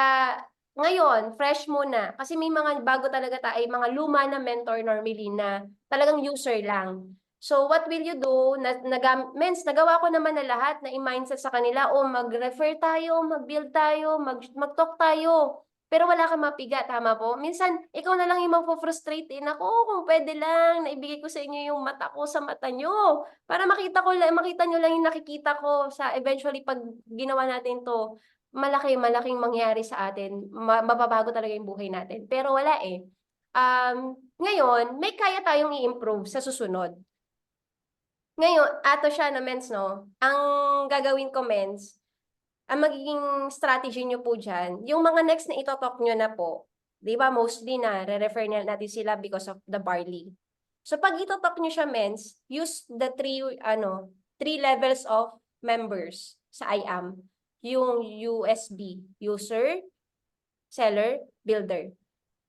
ngayon, fresh muna. Kasi may mga bago talaga tayo, mga luma na mentor normally na talagang user lang. So, what will you do? Nagawa ko naman na lahat na i-mindset sa kanila, o mag-refer tayo, mag-build tayo, mag-talk tayo. Pero wala kang mapiga, tama po? Minsan, ikaw na lang yung magpo-frustrate. Naku, kung pwede lang, naibigay ko sa inyo yung mata ko sa mata nyo. Para makita nyo lang yung nakikita ko sa eventually pag ginawa natin to, malaking mangyari sa atin. Mababago talaga yung buhay natin. Pero wala ngayon, may kaya tayong i-improve sa susunod. Ngayon, ato siya na mens, no? Ang gagawin ko, mens, ang magiging strategy nyo po dyan, yung mga next na itotalk nyo na po, di ba, mostly na re-refer natin sila because of the barley. So, pag itotalk nyo siya, mens, use the three levels of members sa IAM. Yung USB, user, seller, builder.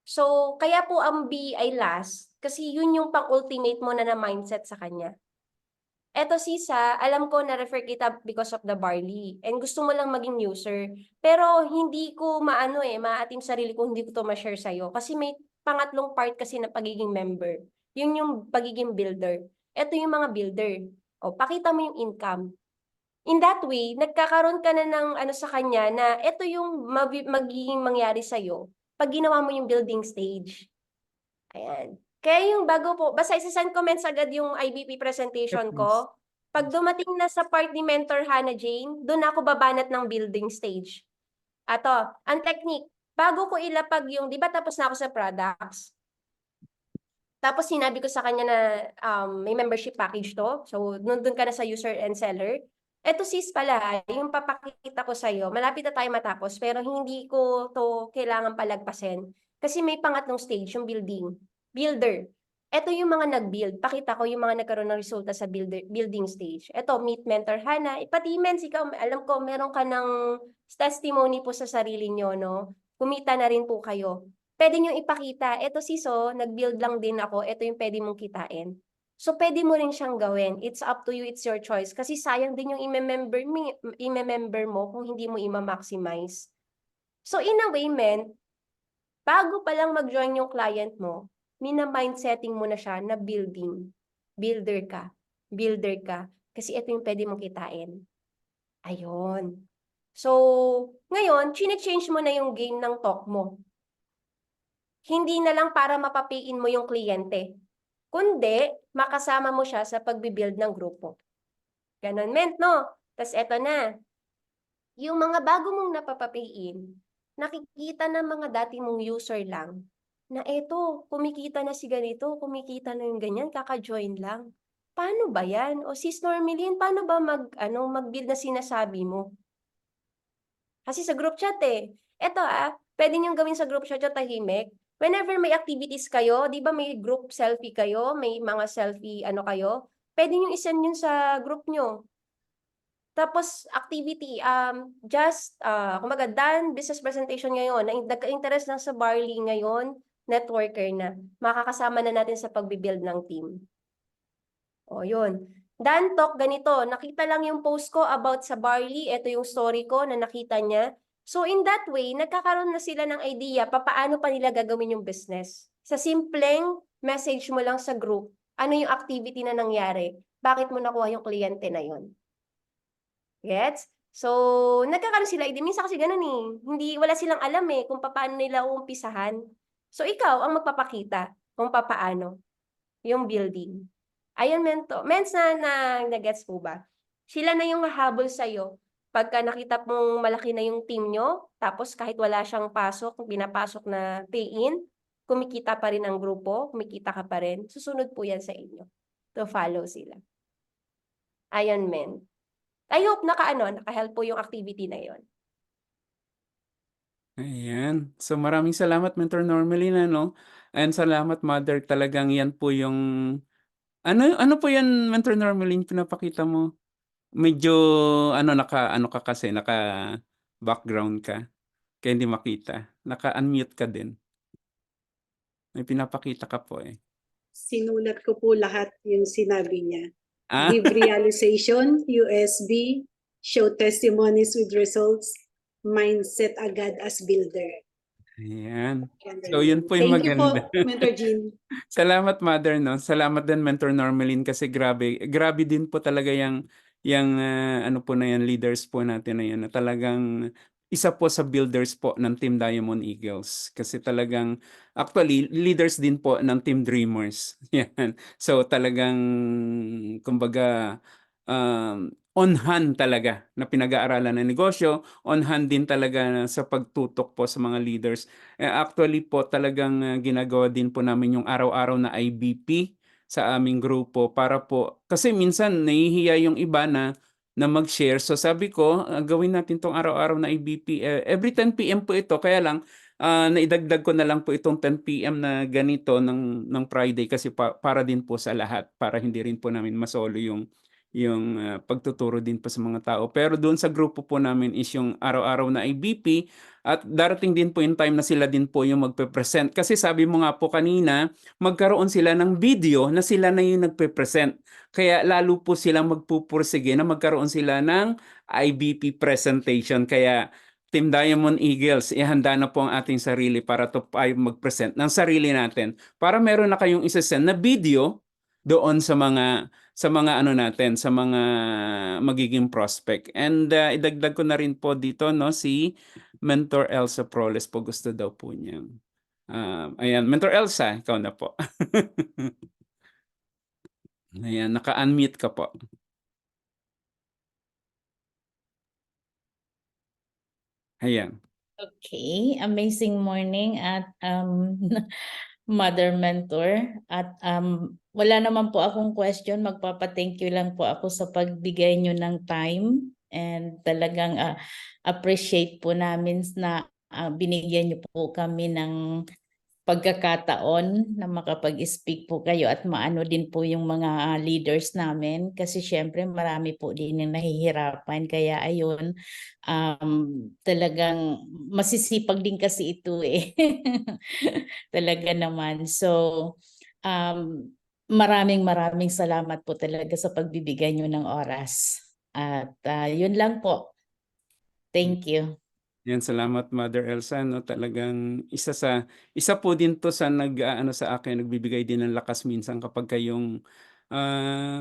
So, kaya po ang B ay last, kasi yun yung pang-ultimate mo na mindset sa kanya. Eto Sisa, alam ko na-refer kita because of the barley and gusto mo lang maging user. Pero hindi ko maatim sarili ko, hindi ko to ma-share sa'yo. Kasi may pangatlong part kasi na pagiging member. Yun yung pagiging builder. Eto yung mga builder. O, pakita mo yung income. In that way, nagkakaroon ka na ng sa kanya na eto yung magiging mangyari sa'yo pag ginawa mo yung building stage. Ayan. Kaya yung bago po, basta isa-send comments agad yung IBP presentation ko. Pag dumating na sa part ni Mentor Hannah Jane, doon ako babanat ng building stage. Ato, ang technique, bago ko ilapag yung, di ba tapos na ako sa products? Tapos sinabi ko sa kanya na may membership package to. So, doon ka na sa user and seller. Eto sis pala, yung papakita ko sa'yo, malapit na tayo matapos, pero hindi ko to kailangan palagpasin. Kasi may pangatlong stage, yung builder. Ito yung mga nag-build. Pakita ko yung mga nagkaroon ng resulta sa building stage. Ito, meet mentor Hannah. Pati mens, ikaw, alam ko, meron ka ng testimony po sa sarili nyo, no? Kumita na rin po kayo. Pwede nyo ipakita. Ito siso, nag-build lang din ako. Ito yung pwede mong kitain. So, pwede mo rin siyang gawin. It's up to you. It's your choice. Kasi sayang din yung i-member mo kung hindi mo i-maximize. So, in a way, bago pa lang mag-join yung client mo, mina-mindsetting mo na siya na builder ka. Kasi ito yung pwede mong kitain. Ayun. So, ngayon, chine-change mo na yung game ng talk mo. Hindi na lang para mapapiin mo yung kliyente, kundi makasama mo siya sa pagbibuild ng grupo. Ganon, no? Tapos eto na. Yung mga bago mong napapapiin, nakikita ng mga dati mong user lang, na eto, kumikita na si ganito, kumikita na yung ganyan, kaka-join lang. Paano ba yan? O sis Normeline, paano ba mag-build na sinasabi mo? Kasi sa group chat Eto pwede niyong gawin sa group chat tahimik. Whenever may activities kayo, di ba may group selfie kayo, may mga selfie kayo, pwede niyong isend yun sa group nyo. Tapos, activity, kumaga, done business presentation ngayon, nagka-interest na sa Barley ngayon, networker na. Makakasama na natin sa pagbibuild ng team. O, yun. Dan talk ganito, nakita lang yung post ko about sa Barley, ito yung story ko na nakita niya. So, in that way, nagkakaroon na sila ng idea paano pa nila gagawin yung business. Sa simpleng message mo lang sa group, ano yung activity na nangyari? Bakit mo nakuha yung kliyente na yun? Gets? So, nagkakaroon sila idea. Minsan kasi ganun wala silang alam kung paano nila uumpisahan. So, ikaw ang magpapakita kung paano yung building. Ayun, mens na gets po ba? Sila na yung hahabol sa'yo. Pagka nakita mong malaki na yung team nyo, tapos kahit wala siyang pinapasok na pay-in, kumikita pa rin ang grupo, kumikita ka pa rin, susunod po yan sa inyo. To follow sila. Ayun, men. I hope naka-help po yung activity na yon. Ayan. So maraming salamat, Mentor Normeline, And salamat mother, talagang yan po yung ano po yan Mentor Normalin pinapakita mo? Medyo naka-ano ka kasi, naka-background ka, kaya hindi makita. Naka-unmute ka din. May pinapakita ka po, eh. Sinulat ko po lahat yung sinabi niya. Ah, Give realization, USB, show testimonies with results, mindset agad as builder. ayan. So yun po yung Thank you po, maganda. Mentor Jean. Salamat mother 'no, salamat din Mentor Normalin kasi grabe din po talaga yang ano po na yan leaders po natin na yan na talagang isa po sa builders po ng Team Diamond Eagles. Kasi talagang actually leaders din po ng Team Dreamers, yan. So talagang kumbaga, on hand talaga na pinag-aaralan ng negosyo, on hand din talaga sa pagtutok po sa mga leaders. Actually po talagang ginagawa din po namin yung araw-araw na IBP sa aming grupo para po kasi minsan nahihiya yung iba na mag-share. So sabi ko, gawin natin 'tong araw-araw na IBP. Every 10 PM po ito kaya lang naidagdag ko na lang po itong 10 PM na ganito ng Friday kasi para din po sa lahat, para hindi rin po namin masolo yung pagtuturo din po sa mga tao. Pero doon sa grupo po namin is yung araw-araw na IBP at darating din po yung time na sila din po yung magpe-present. Kasi sabi mo nga po kanina, magkaroon sila ng video na sila na yung nagpe-present. Kaya lalo po silang magpupursige na magkaroon sila ng IBP presentation. Kaya Team Diamond Eagles, ihanda na po ang ating sarili para tayo mag-present ng sarili natin. Para meron na kayong isasend na video doon sa mga ano natin, sa mga magiging prospect. And idagdag ko na rin po dito no si Mentor Elsa Proles po gusto daw po niya. Ayan, Mentor Elsa, ikaw na po. Ayan, naka-unmute ka po. Ayan. Okay, amazing morning at Mother Mentor at wala naman po akong question, magpapa-thank you lang po ako sa pagbigay nyo ng time and talagang appreciate po namin na binigyan nyo po kami ng pagkakataon na makapag-speak po kayo at maano din po yung mga leaders namin kasi syempre marami po din yung nahihirapan kaya ayun talagang masisipag din kasi ito eh talaga naman so maraming salamat po talaga sa pagbibigay nyo ng oras at yun lang po, thank you. Yan, salamat Mother Elsa, no? Talagang isa po din to sa nag-aano sa akin, nagbibigay din ng lakas minsan kapag kayong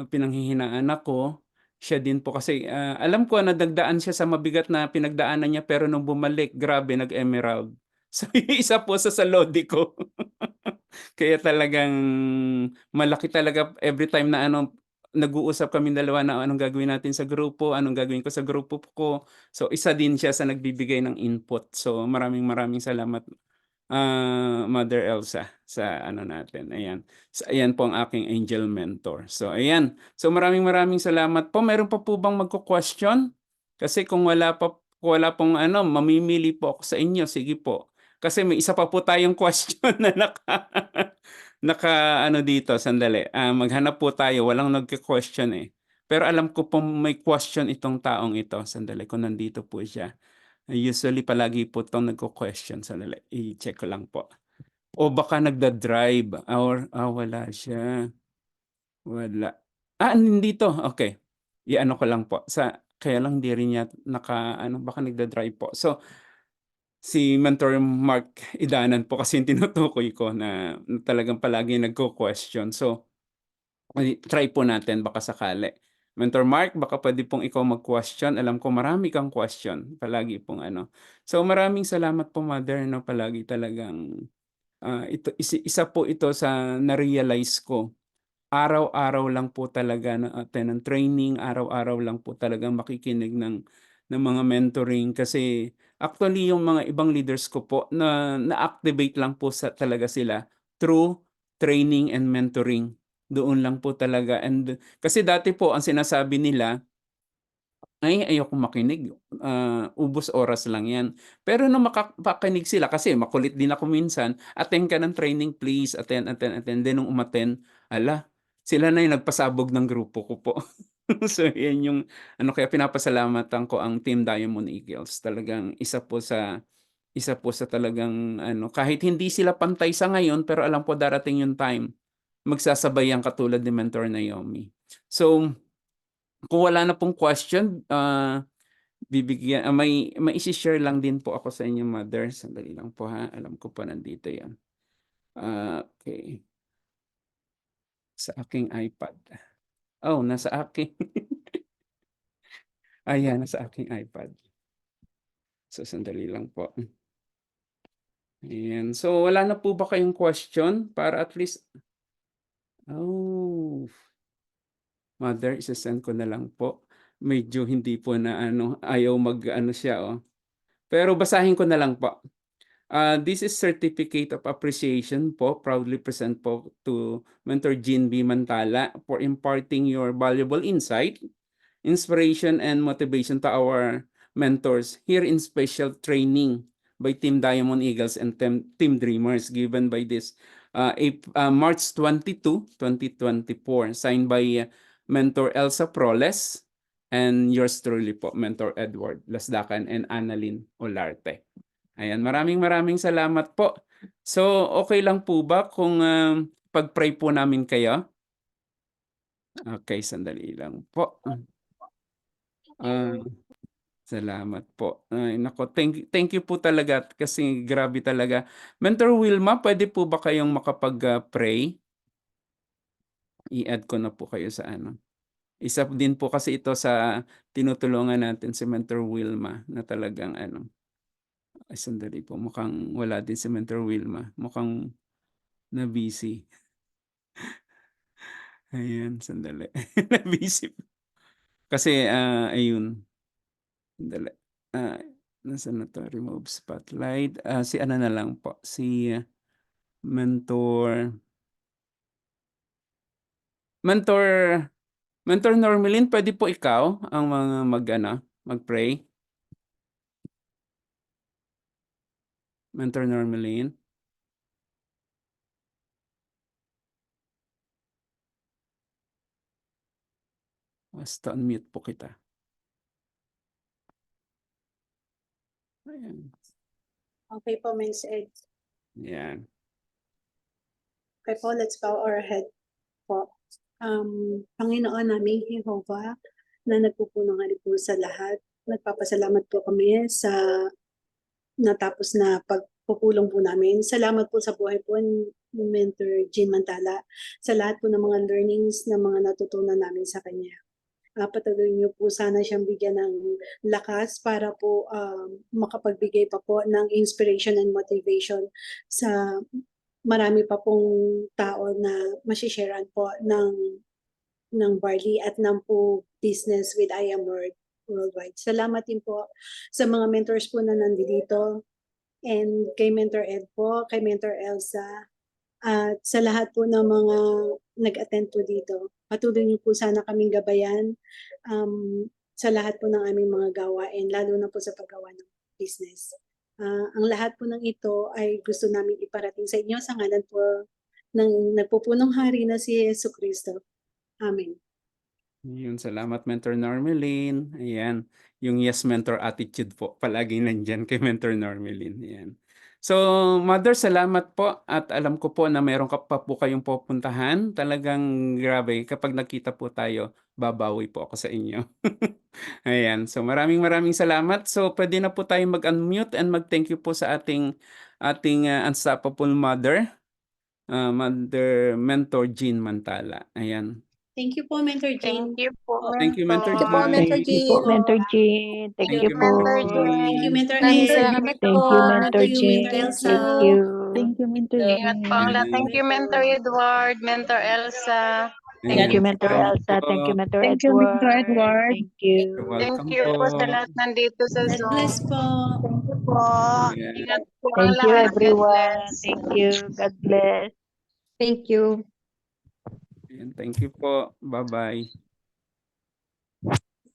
pinanghihinaan ako. Siya din po kasi alam ko na nagdaan siya sa mabigat na pinagdaanan niya pero nung bumalik, grabe, nag-emerald. So isa po sa lodi ko. Kaya talagang malaki talaga every time na nag-uusap kami dalawa na anong gagawin natin sa grupo, anong gagawin ko sa grupo ko. So isa din siya sa nagbibigay ng input. So maraming salamat Mother Elsa sa natin. Ayan. So, ayan po ang aking angel mentor. So ayan. So maraming salamat po. Meron pa po bang magko-question? Kasi kung wala pong mamimili po ako sa inyo. Sige po. Kasi may isa pa po tayong question na naka dito, sandali. Maghanap po tayo, walang nagke-question eh. Pero alam ko po may question itong taong ito. Sandali, kung nandito po siya. Usually palagi po itong nagko-question. Sandali, i-check ko lang po. O baka nagda-drive or wala siya. Wala. Nandito. Okay. I-ano ko lang po. Kaya lang hindi rin niya baka nagda-drive po. So, si Mentor Mark Idanan po kasi yung tinutukoy ko na talagang palagi nagko-question. So, try po natin baka sakali. Mentor Mark, baka pwede pong ikaw mag-question. Alam ko marami kang question. Palagi pong So, maraming salamat po, Mother, no? Palagi talagang isa po ito sa na-realize ko. Araw-araw lang po talaga ng training, araw-araw lang po talagang makikinig ng mga mentoring kasi actually yung mga ibang leaders ko po na-activate lang po talaga sila through training and mentoring. Doon lang po talaga. And kasi dati po ang sinasabi nila Ay, ayokong makinig, ubos oras lang 'yan. Pero nung makapakinig sila kasi makulit din ako minsan, "Attend ka ng training please, attend." Then nung umattend, hala, sila na yung nagpasabog ng grupo ko po. So 'yan yung ano, kaya pinapasalamatan ko ang Team Diamond Eagles. Talagang isa po sa talagang ano, kahit hindi sila pantay sa ngayon, pero alam ko darating yung time, magsasabay yan katulad ni Mentor Naomi. So, kung wala na pong question, may isi-share lang din po ako sa inyo, Mother. Sandali lang po ha, alam ko po nandito yan. Okay. Sa aking iPad. Oh, nasa aking ayan, nasa aking iPad. So, sandali lang po. Ayan. So, wala na po ba kayong question para at least oh, Mother, ise-send ko na lang po. Medyo hindi po na ano, ayaw mag-ano siya, oh. Pero basahin ko na lang po. This is Certificate of Appreciation po, proudly present po to Mentor Jean B. Mantala for imparting your valuable insight, inspiration, and motivation to our mentors here in special training by Team Diamond Eagles and Team Dreamers given by this March 22, 2024, signed by Mentor Elsa Proles and yours truly po, Mentor Edward Lasdacan and Annalyn Olarte. Ayan, maraming salamat po. So, okay lang po ba kung pag-pray po namin kayo? Okay, sandali lang po. Salamat po. Ay, nako, thank you po talaga kasi grabe talaga. Mentor Wilma, pwede po ba kayong makapag-pray? I-add ko na po kayo sa ano. Isa din po kasi ito sa tinutulungan natin si Mentor Wilma na talagang ano. Ay, sandali po. Mukhang wala din si Mentor Wilma. Mukhang na-busy. Ayan, sandali. Na-busy. Kasi, ayun. Sandali. Nasaan na to? Remove spotlight. Si ano na lang po. Si Mentor Normalin, pwede po ikaw ang mag-pray? Mentor Normalin. Basta unmute po kita. Ayan. Okay po, Ms. Ed. Ayan. Okay po, let's bow our head po. Panginoon namin, Jehovah, na nagpupunong po sa lahat. Nagpapasalamat po kami sa natapos na pagpupulong po namin. Salamat po sa buhay po ni Mentor Jean Mantala, sa lahat po ng mga learnings na mga natutunan namin sa kanya. Patuloy niyo po sana siyang bigyan ng lakas para po makapagbigay pa po ng inspiration and motivation sa marami pa pong tao na masisharean po ng Barley at ng po business with I Am Lord worldwide. Salamat din po sa mga mentors po na nandito and kay Mentor Ed po, kay Mentor Elsa, at sa lahat po ng mga nag-attend po dito. Patuloy niyo po sana kaming gabayan sa lahat po ng aming mga gawain, lalo na po sa paggawa ng business. Ang lahat po ng ito ay gusto namin iparating sa inyo sa ngalan po ng nagpupunong hari na si Jesucristo. Amen. Yun, salamat Mentor Normalin. Ayan, yung yes mentor attitude po palagi nandyan kay Mentor Normalin. Ayan. So, Mother, salamat po at alam ko po na meron ka pa po kayong pupuntahan. Talagang grabe, kapag nakita po tayo, babawi po ako sa inyo. Ayan, so maraming salamat. So, pwede na po tayong mag-unmute and mag-thank you po sa ating unstoppable mother, Mother Mentor Jean Mantala. Ayan. Thank you po, Mentor Jean. Thank you po, Thank you, Mentor Mentor. Jean. Mentor Thank you po, Jean. Mentor Jean. Thank you po. Mentor Thank you, Jean. Mentor Maraming Ed. salamat Thank po. you, Mentor Thank you, Mentor Jean. Elsa. Thank you. Thank you, Mentor Ingat po ang lahat. Thank you, Mentor Edward, Mentor Elsa. Thank you, Mentor Welcome Elsa. Thank you, po. Mentor Thank you, Mentor Edward. Edward. Thank you. Thank Welcome you po. po sa lahat nandito sa God Zoom. bless po. Thank you po. Ayan. Ingat po ang Thank you, lahat. God everyone. bless. Thank you. God bless. Thank you. Ayan, thank you po. Bye-bye.